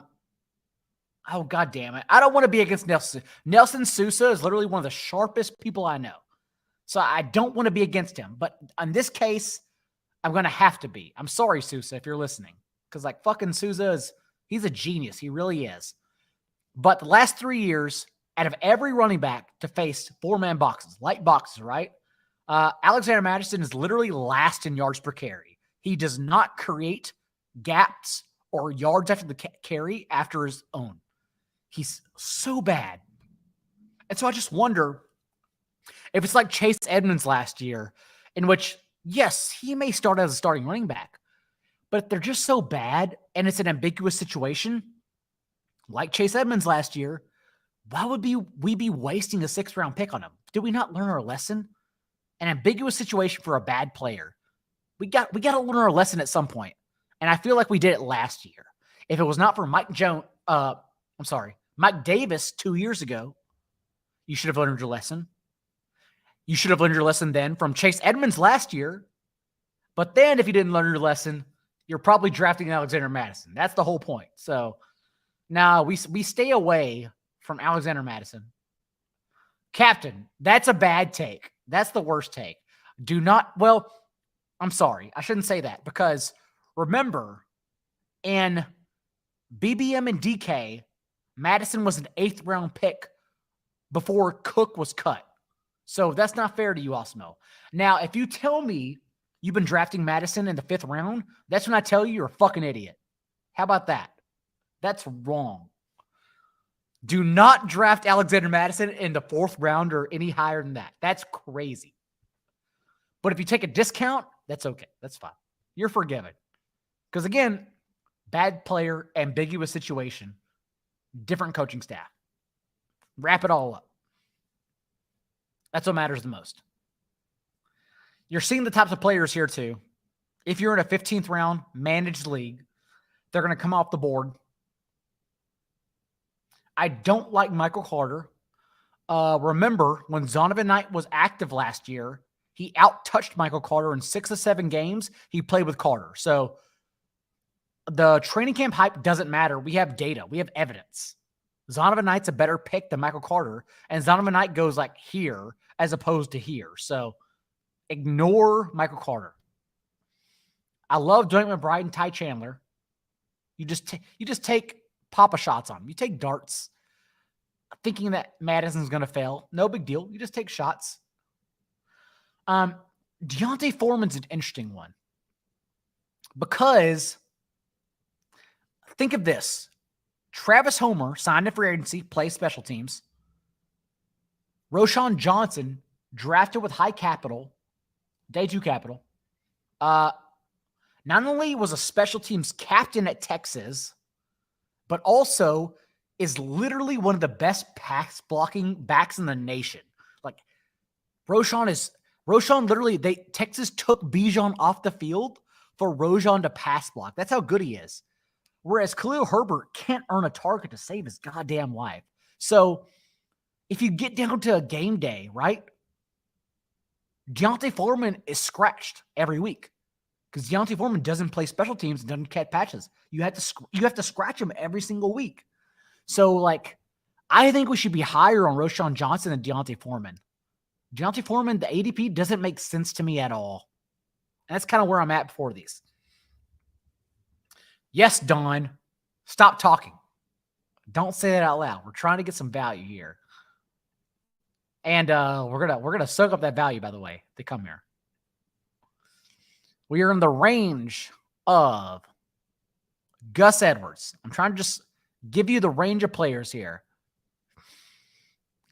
God damn it. I don't want to be against Nelson. Nelson Sousa is literally one of the sharpest people I know. So I don't want to be against him. But in this case, I'm going to have to be. I'm sorry, Sousa, if you're listening. Because like fucking Sousa he's a genius. He really is. But the last 3 years, out of every running back to face 4-man boxes, light boxes, right? Alexander Mattison is literally last in yards per carry. He does not create gaps or yards after the carry after his own. He's so bad. And so I just wonder if it's like Chase Edmonds last year, in which, yes, he may start as a starting running back, but if they're just so bad and it's an ambiguous situation, like Chase Edmonds last year, why would we be wasting a 6th-round pick on him? Did we not learn our lesson? An ambiguous situation for a bad player. We got to learn our lesson at some point. And I feel like we did it last year. If it was not for Mike Davis 2 years ago, you should have learned your lesson. You should have learned your lesson then from Chase Edmonds last year. But then if you didn't learn your lesson, you're probably drafting Alexander Mattison. That's the whole point. So now we stay away from Alexander Mattison. Captain, that's a bad take. That's the worst take. I'm sorry. I shouldn't say that because remember, in BBM and DK, Mattison was an 8th-round pick before Cook was cut. So that's not fair to you, Osmo. Now, if you tell me you've been drafting Mattison in the 5th round, that's when I tell you you're a fucking idiot. How about that? That's wrong. Do not draft Alexander Mattison in the 4th round or any higher than that. That's crazy. But if you take a discount, that's okay. That's fine. You're forgiven. Because again, bad player, ambiguous situation, different coaching staff. Wrap it all up. That's what matters the most. You're seeing the types of players here too. If you're in a 15th round managed league, they're going to come off the board. I don't like Michael Carter. Remember, when Zonovan Knight was active last year, he out-touched Michael Carter in 6 of 7 games. He played with Carter. So the training camp hype doesn't matter. We have data. We have evidence. Zonovan Knight's a better pick than Michael Carter, and Zonovan Knight goes like here as opposed to here. So ignore Michael Carter. I love DeWayne McBride and Ty Chandler. You just take Papa shots on them. You take darts thinking that Madison's going to fail. No big deal. You just take shots. Deontay Foreman's an interesting one because think of this. Travis Homer signed a free agency, plays special teams. Roschon Johnson drafted with high capital, day 2 capital. Not only was a special teams captain at Texas, but also is literally one of the best pass blocking backs in the nation. Like Roschon literally, Texas took Bijan off the field for Roschon to pass block. That's how good he is. Whereas Khalil Herbert can't earn a target to save his goddamn life. So if you get down to a game day, right? Deontay Foreman is scratched every week because Deontay Foreman doesn't play special teams and doesn't catch patches. You have to scratch him every single week. So, like, I think we should be higher on Roschon Johnson than Deontay Foreman. Deontay Foreman, the ADP doesn't make sense to me at all. And that's kind of where I'm at before these. Yes, Don, stop talking. Don't say that out loud. We're trying to get some value here. And we're gonna soak up that value, by the way, to come here. We are in the range of Gus Edwards. I'm trying to just give you the range of players here.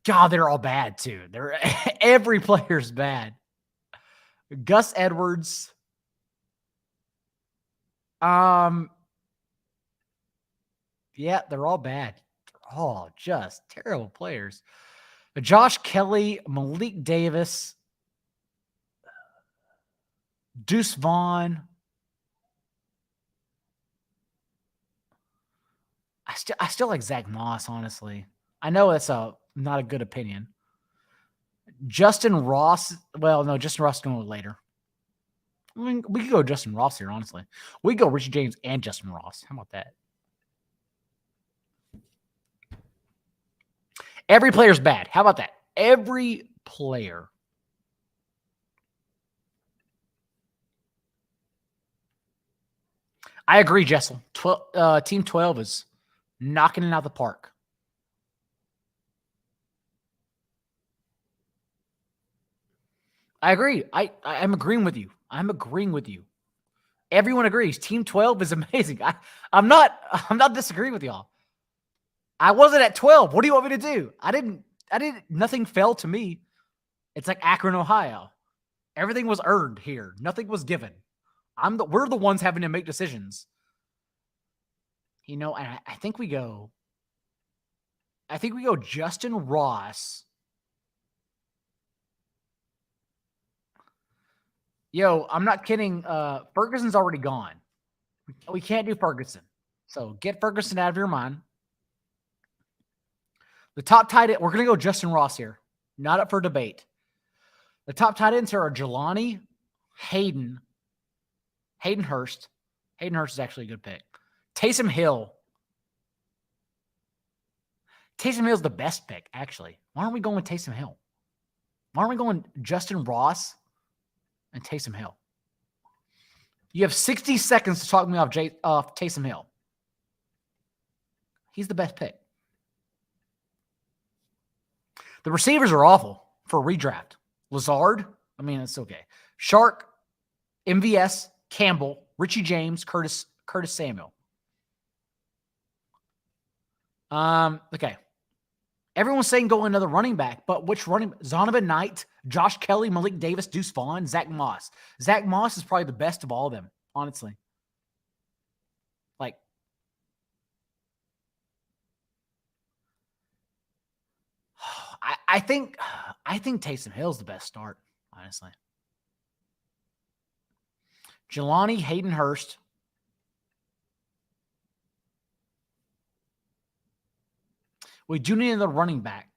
God, they're all bad too. Every player's bad. Gus Edwards. Yeah, they're all bad. They're all just terrible players. Josh Kelly, Malik Davis, Deuce Vaughn. I still like Zach Moss, honestly. I know that's not a good opinion. Justin Ross. Well, no, Justin Ross is going to go later. I mean, we could go Justin Ross here, honestly. We could go Richie James and Justin Ross. How about that? Every player's bad. How about that? Every player. I agree, Jessel. Team 12 is knocking it out of the park. I agree. I'm agreeing with you. I'm agreeing with you. Everyone agrees. Team 12 is amazing. I'm not disagreeing with y'all. I wasn't at 12. What do you want me to do? I didn't, nothing fell to me. It's like Akron, Ohio. Everything was earned here. Nothing was given. We're the ones having to make decisions. You know, and I think we go Justin Ross. Yo, I'm not kidding. Ferguson's already gone. We can't do Ferguson. So get Ferguson out of your mind. The top tight end, we're going to go Justin Ross here. Not up for debate. The top tight ends here are Jelani, Hayden Hurst. Hayden Hurst is actually a good pick. Taysom Hill. Taysom Hill's the best pick, actually. Why aren't we going with Taysom Hill? Why aren't we going Justin Ross and Taysom Hill? You have 60 seconds to talk me off Taysom Hill. He's the best pick. The receivers are awful for redraft. Lazard, I mean, it's okay. Shark, MVS, Campbell, Richie James, Curtis Samuel. Okay. Everyone's saying go another running back, but which running? Zonovan Knight, Josh Kelly, Malik Davis, Deuce Vaughn, Zach Moss. Zach Moss is probably the best of all of them, honestly. Like, I think Taysom Hill's the best start, honestly. Jelani, Hayden Hurst. We do need another running back.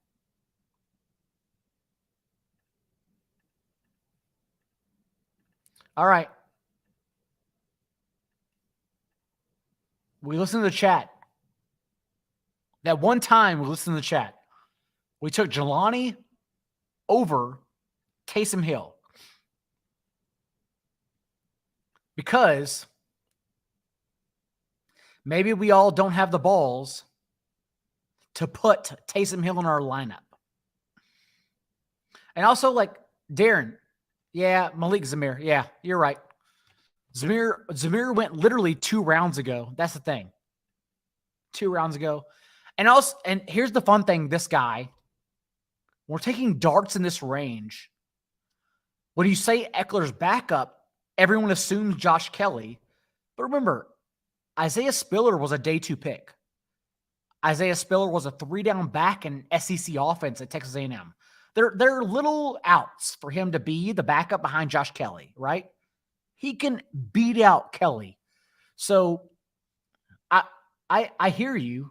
All right. We listen to the chat. That one time we listened to the chat. We took Jelani over Taysom Hill. Because maybe we all don't have the balls to put Taysom Hill in our lineup. And also, like, Darren. Yeah, Malik Zamir. Yeah, you're right. Zamir went literally 2 rounds ago. That's the thing. 2 rounds ago. And here's the fun thing, this guy. We're taking darts in this range. When you say Eckler's backup, everyone assumes Josh Kelly. But remember, Isaiah Spiller was a day 2 pick. Isaiah Spiller was a 3-down back in SEC offense at Texas A&M. There are little outs for him to be the backup behind Josh Kelly, right? He can beat out Kelly. So I hear you.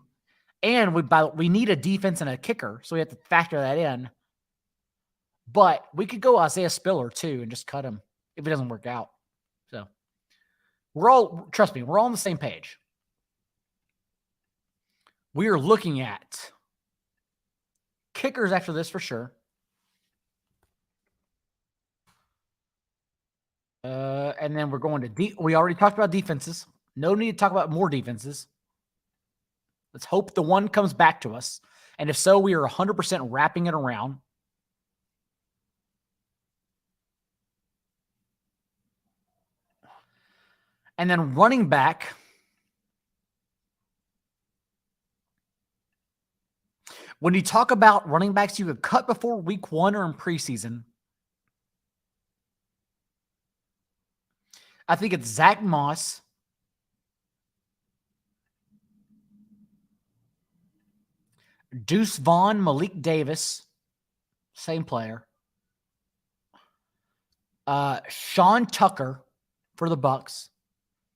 And we need a defense and a kicker, so we have to factor that in. But we could go Isaiah Spiller too and just cut him if it doesn't work out. So trust me, we're all on the same page. We are looking at kickers after this for sure. And then we're going to we already talked about defenses. No need to talk about more defenses. Let's hope the one comes back to us. And if so, we are 100% wrapping it around. And then running back. When you talk about running backs you could cut before week 1 or in preseason, I think it's Zach Moss, Deuce Vaughn, Malik Davis, same player. Sean Tucker for the Bucks.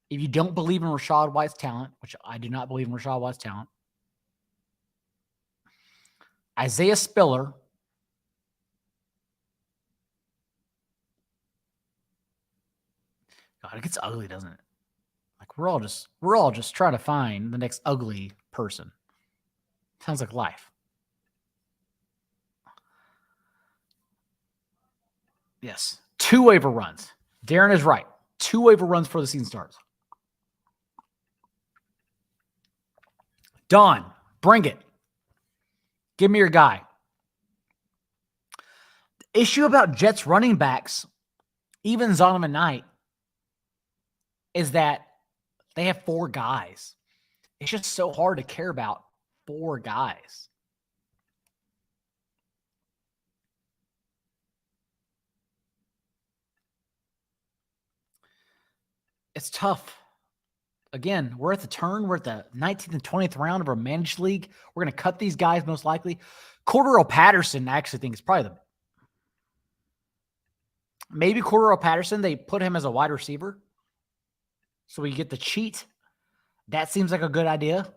If you don't believe in Rachaad White's talent, which I do not believe in Rachaad White's talent. Isaiah Spiller. God, it gets ugly, doesn't it? Like we're all just trying to find the next ugly person. Sounds like life. Yes. 2 waiver runs. Darren is right. 2 waiver runs before the season starts. Don, bring it. Give me your guy. The issue about Jets running backs, even Zonovan Knight, is that they have 4 guys. It's just so hard to care about 4 guys. It's tough. Again, we're at the turn. We're at the 19th and 20th round of our managed league. We're going to cut these guys most likely. Cordero Patterson, I actually think is probably maybe Cordero Patterson, they put him as a wide receiver. So we get the cheat. That seems like a good idea.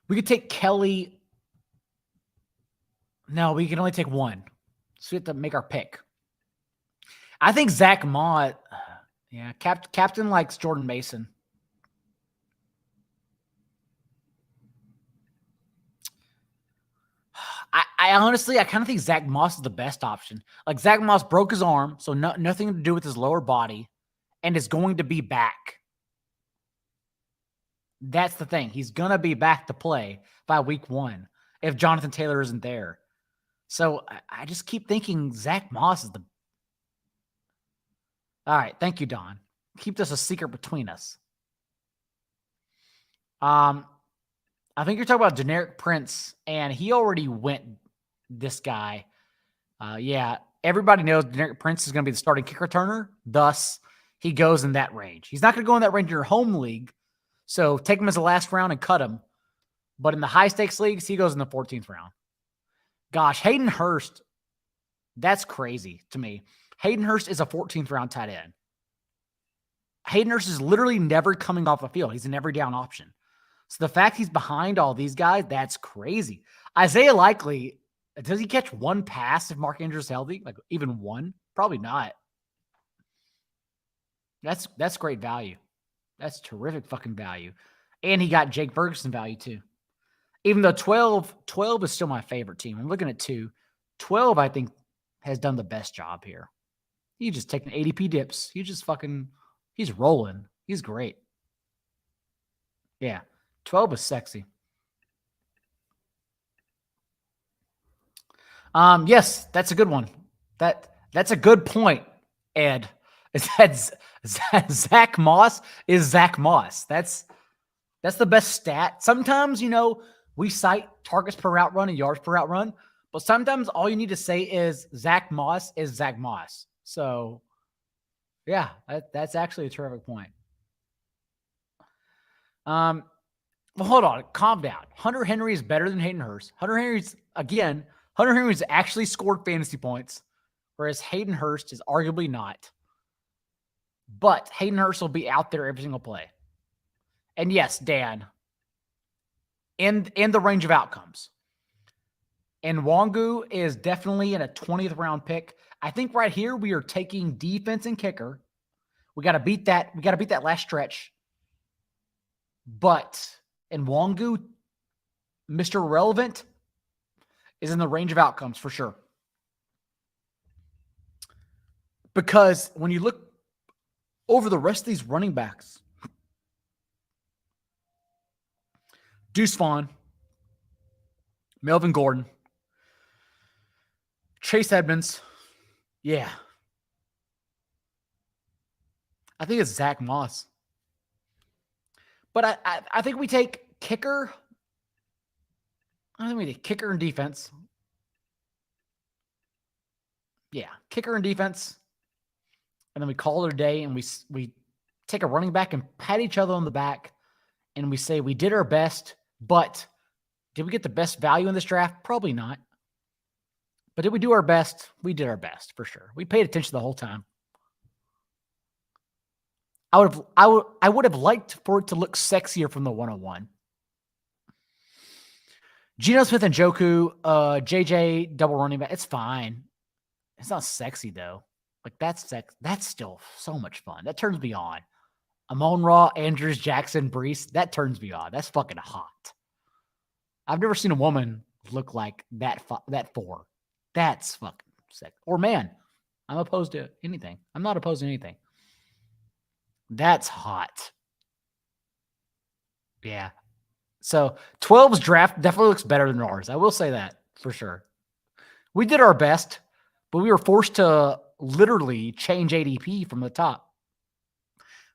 We could take Kelly. No, we can only take 1. So we have to make our pick. I think Zach Mott. Yeah, Captain likes Jordan Mason. I honestly, I kind of think Zach Moss is the best option. Like Zach Moss broke his arm, so nothing to do with his lower body, and is going to be back. That's the thing. He's going to be back to play by week 1 if Jonathan Taylor isn't there. So I just keep thinking Zach Moss is the... All right. Thank you, Don. Keep this a secret between us. I think you're talking about Generic Prince, and he already went this guy. Yeah, everybody knows Generic Prince is going to be the starting kick returner. Thus, he goes in that range. He's not going to go in that range in your home league, so take him as a last round and cut him. But in the high-stakes leagues, he goes in the 14th round. Gosh, Hayden Hurst, that's crazy to me. Hayden Hurst is a 14th round tight end. Hayden Hurst is literally never coming off the field. He's an every down option. So the fact he's behind all these guys, that's crazy. Isaiah Likely, does he catch 1 pass if Mark Andrews is healthy? Like even 1? Probably not. That's great value. That's terrific fucking value. And he got Jake Ferguson value too. Even though 12 is still my favorite team. I'm looking at 2. 12, I think, has done the best job here. He's just taking ADP dips. He's rolling. He's great. Yeah. 12 is sexy. Yes, that's a good one. That's a good point, Ed. Is that Zach Moss is Zach Moss. That's the best stat. Sometimes, we cite targets per route run and yards per route run, but sometimes all you need to say is Zach Moss is Zach Moss. So, yeah, that's actually a terrific point. Well, hold on. Calm down. Hunter Henry is better than Hayden Hurst. Hunter Henry's actually scored fantasy points, whereas Hayden Hurst is arguably not. But Hayden Hurst will be out there every single play. And yes, Dan, in the range of outcomes. And Njoku is definitely in a 20th round pick. I think right here we are taking defense and kicker. We got to beat that. We got to beat that last stretch. But Njoku, Mr. Relevant, is in the range of outcomes for sure. Because when you look over the rest of these running backs, Deuce Vaughn, Melvin Gordon, Chase Edmonds, yeah. I think it's Zach Moss. But I think we take kicker. I think we take kicker and defense. Yeah, kicker and defense. And then we call it a day, and we take a running back and pat each other on the back, and we say we did our best, but did we get the best value in this draft? Probably not. But did we do our best? We did our best for sure. We paid attention the whole time. I would have liked for it to look sexier from the 101. Geno Smith and Njoku, JJ double running back. It's fine. It's not sexy though. Like that's still so much fun. That turns me on. Amon-Ra, Andrews, Jackson, Brees. That turns me on. That's fucking hot. I've never seen a woman look like that. That four. That's fucking sick. Or man, I'm opposed to anything. I'm not opposed to anything. That's hot. Yeah. So 12's draft definitely looks better than ours. I will say that for sure. We did our best, but we were forced to literally change ADP from the top.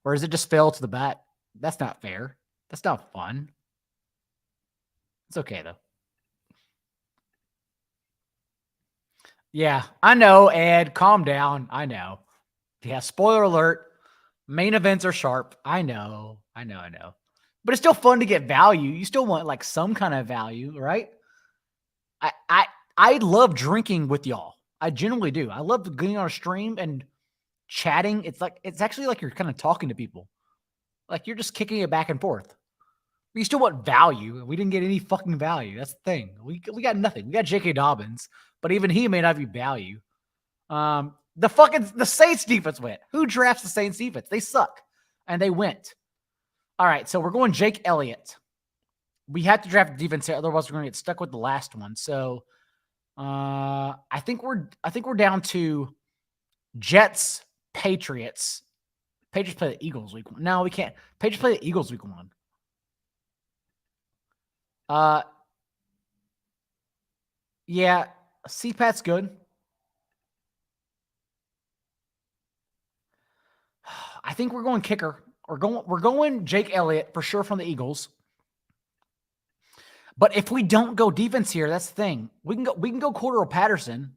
Whereas it just fell to the back. That's not fair. That's not fun. It's okay though. Yeah, I know, Ed. Calm down. I know. Yeah, spoiler alert. Main events are sharp. I know. But it's still fun to get value. You still want like some kind of value, right? I love drinking with y'all. I genuinely do. I love getting on a stream and chatting. It's actually like you're kind of talking to people. Like you're just kicking it back and forth. We still want value. We didn't get any fucking value. That's the thing. We got nothing. We got J.K. Dobbins, but even he may not be value. The Saints defense went. Who drafts the Saints defense? They suck. And they went. All right, so we're going Jake Elliott. We have to draft a defense here, otherwise we're going to get stuck with the last one. So I think we're down to Jets, Patriots. Patriots play the Eagles week 1. No, we can't. Patriots play the Eagles week 1. Yeah, CPAT's good. I think we're going kicker. We're going Jake Elliott for sure from the Eagles. But if we don't go defense here, that's the thing. We can go Cordero Patterson.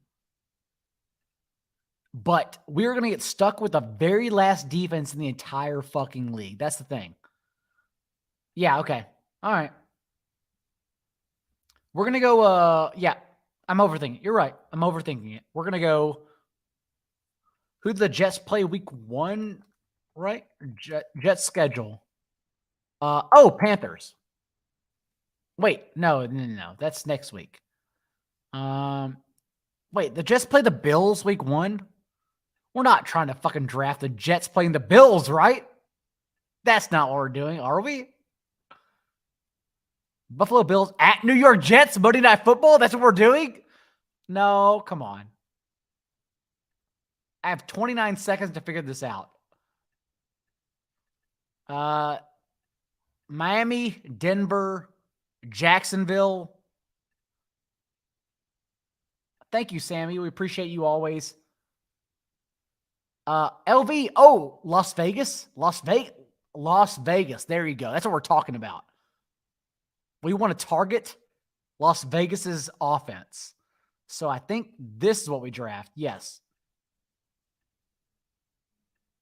But we're going to get stuck with the very last defense in the entire fucking league. That's the thing. Yeah, okay. All right. We're going to go, yeah, I'm overthinking. You're right. I'm overthinking it. We're going to go, who did the Jets play week 1, right? Jets schedule. Panthers. Wait, no. That's next week. Wait, the Jets play the Bills week 1? We're not trying to fucking draft the Jets playing the Bills, right? That's not what we're doing, are we? Buffalo Bills at New York Jets, Monday Night Football? That's what we're doing? No, come on. I have 29 seconds to figure this out. Miami, Denver, Jacksonville. Thank you, Sammy. We appreciate you always. LV. Oh, Las Vegas. Las Vegas. There you go. That's what we're talking about. We want to target Las Vegas's offense. So I think this is what we draft. Yes.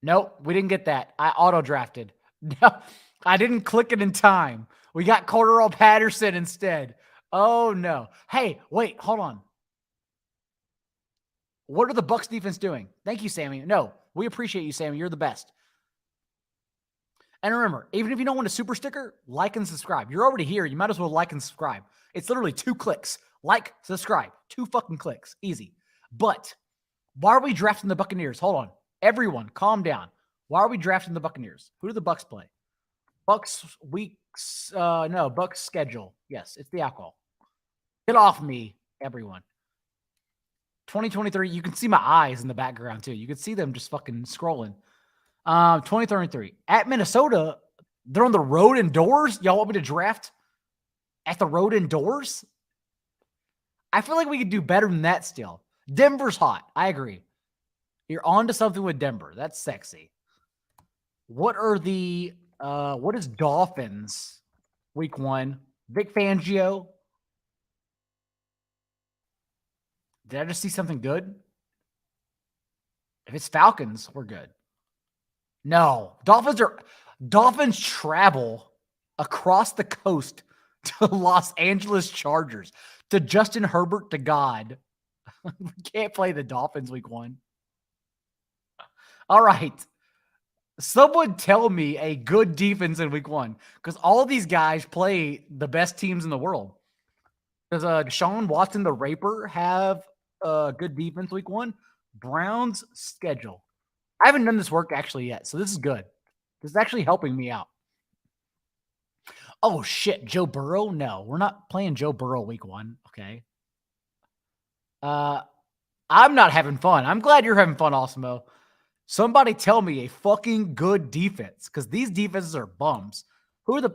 Nope, we didn't get that. I auto-drafted. No, I didn't click it in time. We got Cordero Patterson instead. Oh, no. Hey, wait, hold on. What are the Bucs defense doing? Thank you, Sammy. No, we appreciate you, Sammy. You're the best. And remember, even if you don't want a super sticker, like and subscribe. You're already here. You might as well like and subscribe. It's literally 2 clicks. Like, subscribe. 2 fucking clicks. Easy. But why are we drafting the Buccaneers? Hold on. Everyone, calm down. Why are we drafting the Buccaneers? Who do the Bucks play? Bucks weeks. No, Bucks schedule. Yes, it's the alcohol. Get off me, everyone. 2023. You can see my eyes in the background too. You can see them just fucking scrolling. 2023 at Minnesota. They're on the road indoors. Y'all want me to draft at the road indoors? I feel like we could do better than that still. Denver's hot. I agree. You're on to something with Denver. That's sexy. What is Dolphins week 1? Vic Fangio. Did I just see something good? If it's Falcons, we're good. No. Dolphins travel across the coast to Los Angeles Chargers, to Justin Herbert to God. We can't play the Dolphins week 1. All right. Someone tell me a good defense in week 1, because all of these guys play the best teams in the world. Does Deshaun Watson, the Raper, have a good defense week 1? Browns schedule. I haven't done this work actually yet, so this is good. This is actually helping me out. Oh, shit. Joe Burrow? No, we're not playing Joe Burrow week 1. Okay. I'm not having fun. I'm glad you're having fun, Osmo. Somebody tell me a fucking good defense, because these defenses are bums. Who are the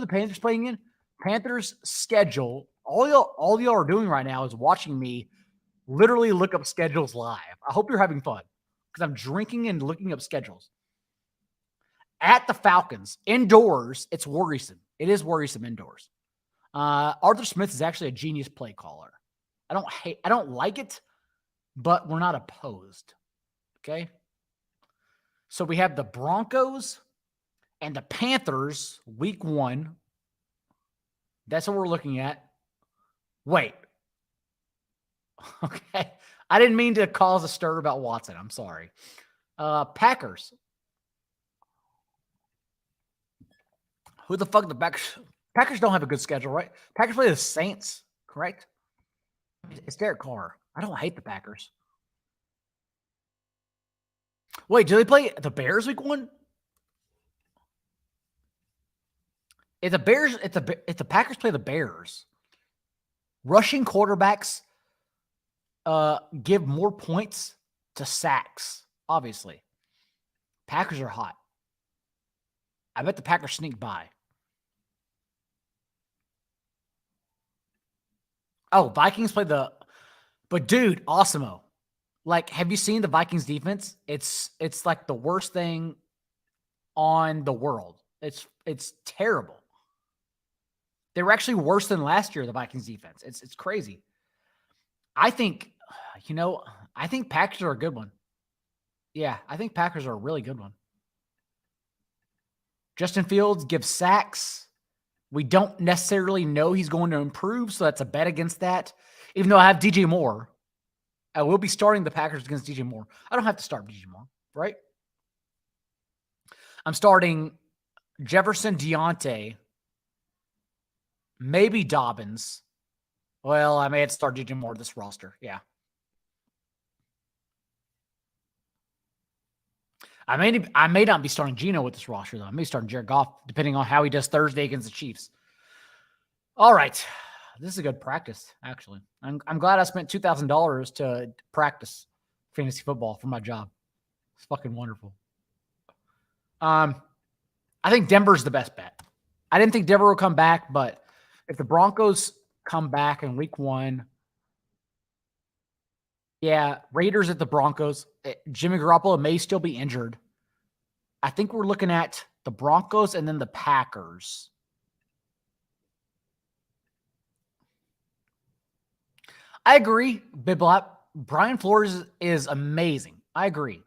Panthers playing in? Panthers schedule. All y'all are doing right now is watching me literally look up schedules live. I hope you're having fun, because I'm drinking and looking up schedules. At the Falcons, indoors, it's worrisome. It is worrisome indoors. Arthur Smith is actually a genius play caller. I don't like it, but we're not opposed. Okay. So we have the Broncos and the Panthers week 1. That's what we're looking at. Wait. Okay. I didn't mean to cause a stir about Watson. I'm sorry. Packers. Who the fuck the Packers? Packers don't have a good schedule, right? Packers play the Saints, correct? It's Derek Carr. I don't hate the Packers. Wait, do they play the Bears week 1? If the Packers play the Bears, rushing quarterbacks give more points to sacks, obviously. Packers are hot. I bet the Packers sneak by. Oh, Vikings play but dude, Awesemo. Like, have you seen the Vikings defense? It's like the worst thing on the world. It's terrible. They were actually worse than last year, the Vikings defense. It's crazy. I think Packers are a good one. Yeah, I think Packers are a really good one. Justin Fields gives sacks. We don't necessarily know he's going to improve, so that's a bet against that. Even though I have DJ Moore. I will be starting the Packers against DJ Moore. I don't have to start DJ Moore, right? I'm starting Jefferson, Deontay, maybe Dobbins. Well, I may have to start DJ Moore this roster. Yeah. I may not be starting Geno with this roster, though. I may be starting Jared Goff, depending on how he does Thursday against the Chiefs. All right. This is a good practice, actually. I'm glad I spent $2,000 to practice fantasy football for my job. It's fucking wonderful. I think Denver's the best bet. I didn't think Denver would come back, but if the Broncos come back in week 1, yeah, Raiders at the Broncos. Jimmy Garoppolo may still be injured. I think we're looking at the Broncos and then the Packers. I agree, Biblop. Brian Flores is amazing. I agree.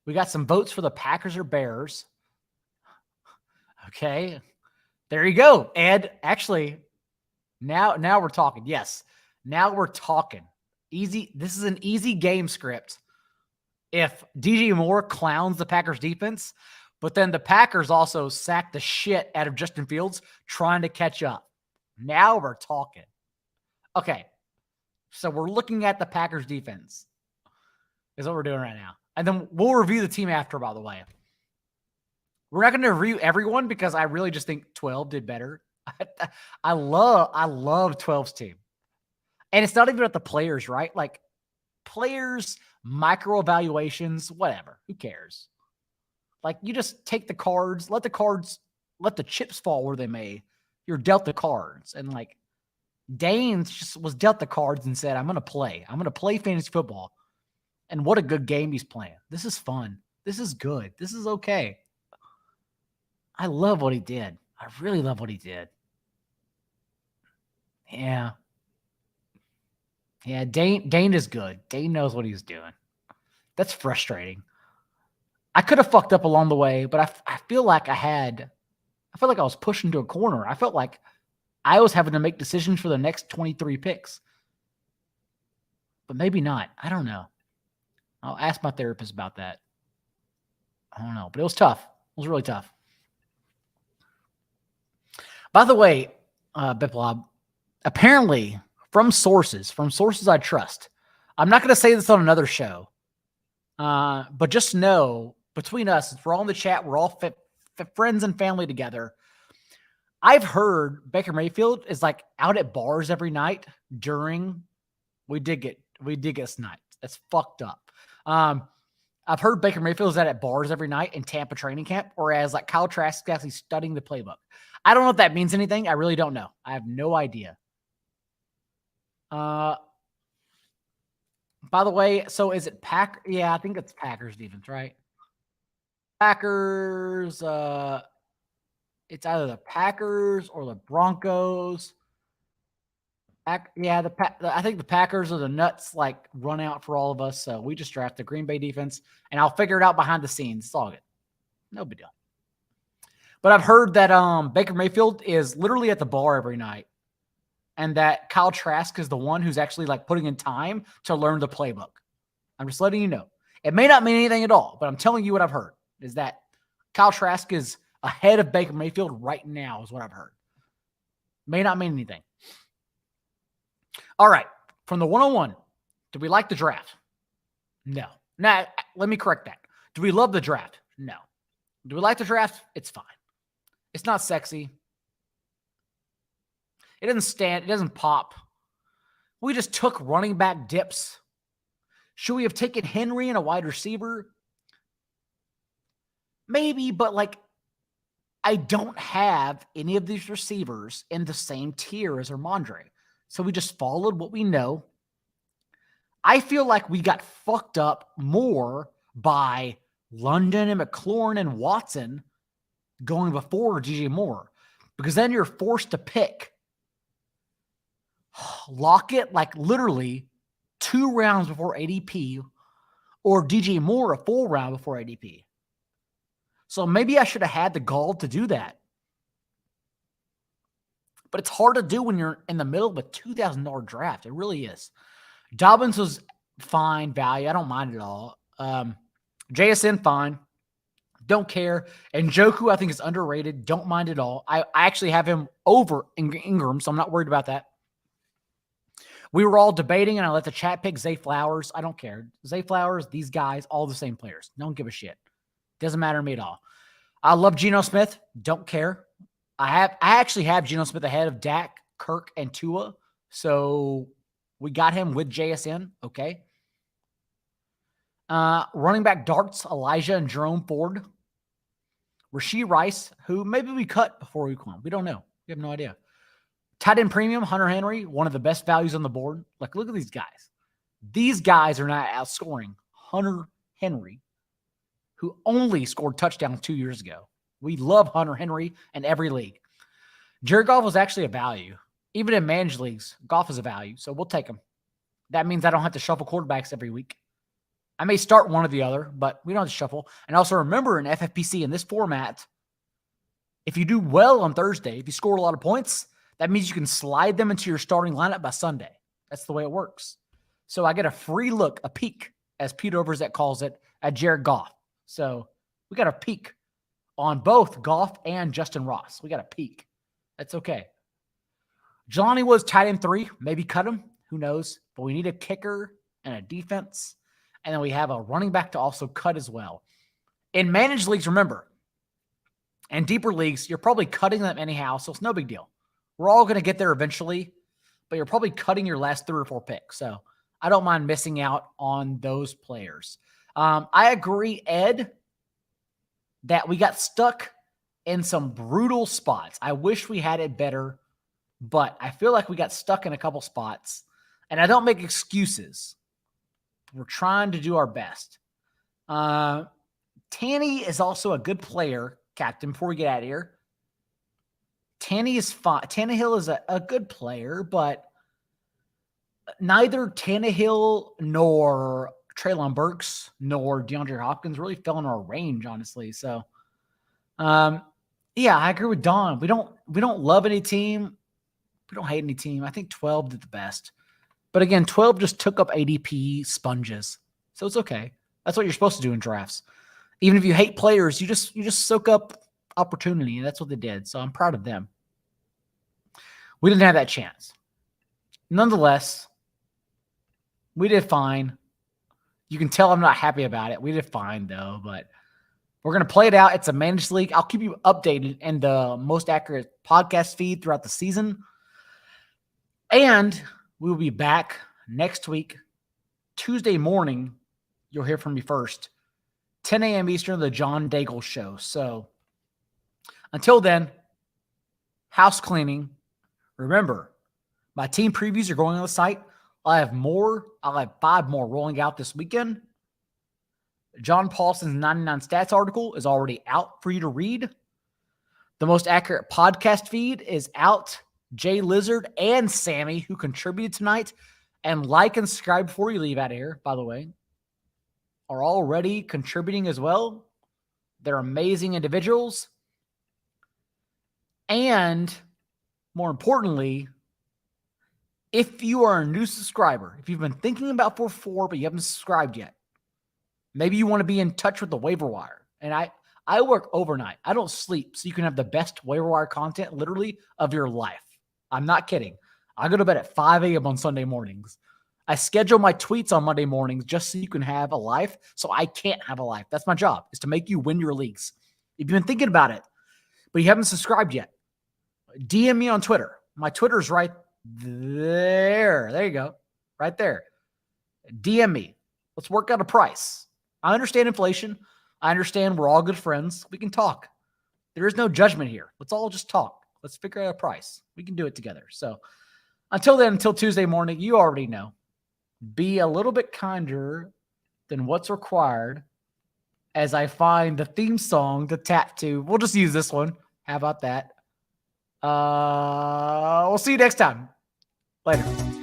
We got some votes for the Packers or Bears. Okay. There you go, Ed. Actually, now we're talking. Yes. Now we're talking. Easy. This is an easy game script. If DJ Moore clowns the Packers defense, but then the Packers also sack the shit out of Justin Fields trying to catch up. Now we're talking. Okay. So we're looking at the Packers defense. Is what we're doing right now. And then we'll review the team after, by the way. We're not going to review everyone because I really just think 12 did better. I love 12's team. And it's not even about the players, right? Like players, micro evaluations, whatever. Who cares? Like you just take the cards, let the chips fall where they may. You're dealt the cards. And like Danes just was dealt the cards and said, I'm going to play fantasy football. And what a good game he's playing. This is fun. This is good. This is okay. I love what he did. I really love what he did. Yeah. Yeah, Dane is good. Dane knows what he's doing. That's frustrating. I could have fucked up along the way, but I feel like I was pushed into a corner. I felt like I was having to make decisions for the next 23 picks. But maybe not. I don't know. I'll ask my therapist about that. I don't know. But it was tough. It was really tough. By the way, Biplab, apparently from sources I trust, I'm not going to say this on another show, but just know between us, we're all in the chat, we're all friends and family together. I've heard Baker Mayfield is like out at bars every night during. We did get sniped. That's fucked up. I've heard Baker Mayfield is out at bars every night in Tampa training camp, whereas like Kyle Trask is actually studying the playbook. I don't know if that means anything. I really don't know. I have no idea. By the way, so is it Pack? Yeah, I think it's Packers defense, right? Packers. It's either the Packers or the Broncos. I think the Packers are the nuts, like run out for all of us. So we just draft the Green Bay defense, and I'll figure it out behind the scenes. It's all good. No big deal. But I've heard that Baker Mayfield is literally at the bar every night, and that Kyle Trask is the one who's actually like putting in time to learn the playbook. I'm just letting you know. It may not mean anything at all, but I'm telling you what I've heard is that Kyle Trask is ahead of Baker Mayfield right now is what I've heard. May not mean anything. All right. From the 101, do we like the draft? No. Now, let me correct that. Do we love the draft? No. Do we like the draft? It's fine. It's not sexy. It doesn't stand. It doesn't pop. We just took running back dips. Should we have taken Henry and a wide receiver? Maybe, but like, I don't have any of these receivers in the same tier as Rhamondre. So we just followed what we know. I feel like we got fucked up more by London and McLaurin and Watson going before DJ Moore, because then you're forced to pick Lockett like literally 2 rounds before ADP or DJ Moore a full round before ADP. So maybe I should have had the gall to do that. But it's hard to do when you're in the middle of a $2,000 draft. It really is. Dobbins was fine value. I don't mind it at all. JSN, fine. Don't care. And Njoku, I think, is underrated. Don't mind it all. I actually have him over Ingram, so I'm not worried about that. We were all debating, and I let the chat pick Zay Flowers. I don't care. Zay Flowers, these guys, all the same players. Don't give a shit. Doesn't matter to me at all. I love Geno Smith. Don't care. I actually have Geno Smith ahead of Dak, Kirk, and Tua. So we got him with JSN. Okay. Running back darts, Elijah and Jerome Ford. Rashee Rice, who maybe we cut before week 1. We don't know. We have no idea. Tight end premium, Hunter Henry, one of the best values on the board. Like, look at these guys. These guys are not outscoring Hunter Henry, who only scored touchdowns 2 years ago. We love Hunter Henry in every league. Jared Goff was actually a value. Even in managed leagues, Goff is a value, so we'll take him. That means I don't have to shuffle quarterbacks every week. I may start one or the other, but we don't have to shuffle. And also remember in FFPC, in this format, if you do well on Thursday, if you score a lot of points, that means you can slide them into your starting lineup by Sunday. That's the way it works. So I get a free look, a peek, as Pete Overzet calls it, at Jared Goff. So we got a peek on both Goff and Justin Ross. We got a peek. That's okay. Jelani was tight end 3. Maybe cut him. Who knows? But we need a kicker and a defense. And then we have a running back to also cut as well. In managed leagues, remember, and deeper leagues, you're probably cutting them anyhow, so it's no big deal. We're all going to get there eventually, but you're probably cutting your last 3 or 4 picks. So I don't mind missing out on those players. I agree, Ed, that we got stuck in some brutal spots. I wish we had it better, but I feel like we got stuck in a couple spots. And I don't make excuses. We're trying to do our best. Tanny is also a good player, Captain, before we get out of here. Tanny is fine. Tannehill is a good player, but neither Tannehill nor Treylon Burks nor DeAndre Hopkins really fell in our range, honestly. So, yeah, I agree with Don. We don't love any team. We don't hate any team. I think 12 did the best. But again, 12 just took up ADP sponges. So it's okay. That's what you're supposed to do in drafts. Even if you hate players, you just soak up opportunity, and that's what they did. So I'm proud of them. We didn't have that chance. Nonetheless, we did fine. You can tell I'm not happy about it. We did fine, though, but we're going to play it out. It's a managed league. I'll keep you updated in the most accurate podcast feed throughout the season. And we will be back next week, Tuesday morning. You'll hear from me first. 10 a.m. Eastern, the John Daigle Show. So until then, house cleaning. Remember, my team previews are going on the site. I'll have 5 more rolling out this weekend. John Paulson's 99 Stats article is already out for you to read. The most accurate podcast feed is out. Jay Lizard and Sammy, who contributed tonight, and like and subscribe before you leave out of here, by the way, are already contributing as well. They're amazing individuals. And more importantly, if you are a new subscriber, if you've been thinking about 4-4, but you haven't subscribed yet, maybe you want to be in touch with the waiver wire. And I work overnight. I don't sleep, so you can have the best waiver wire content literally of your life. I'm not kidding. I go to bed at 5 a.m. on Sunday mornings. I schedule my tweets on Monday mornings just so you can have a life, so I can't have a life. That's my job, is to make you win your leagues. If you've been thinking about it, but you haven't subscribed yet, DM me on Twitter. My Twitter's right there. There you go. Right there. DM me. Let's work out a price. I understand inflation. I understand we're all good friends. We can talk. There is no judgment here. Let's all just talk. Let's figure out a price. We can do it together. So until then, until Tuesday morning, you already know. Be a little bit kinder than what's required as I find the theme song to tap to. We'll just use this one. How about that? We'll see you next time. Later.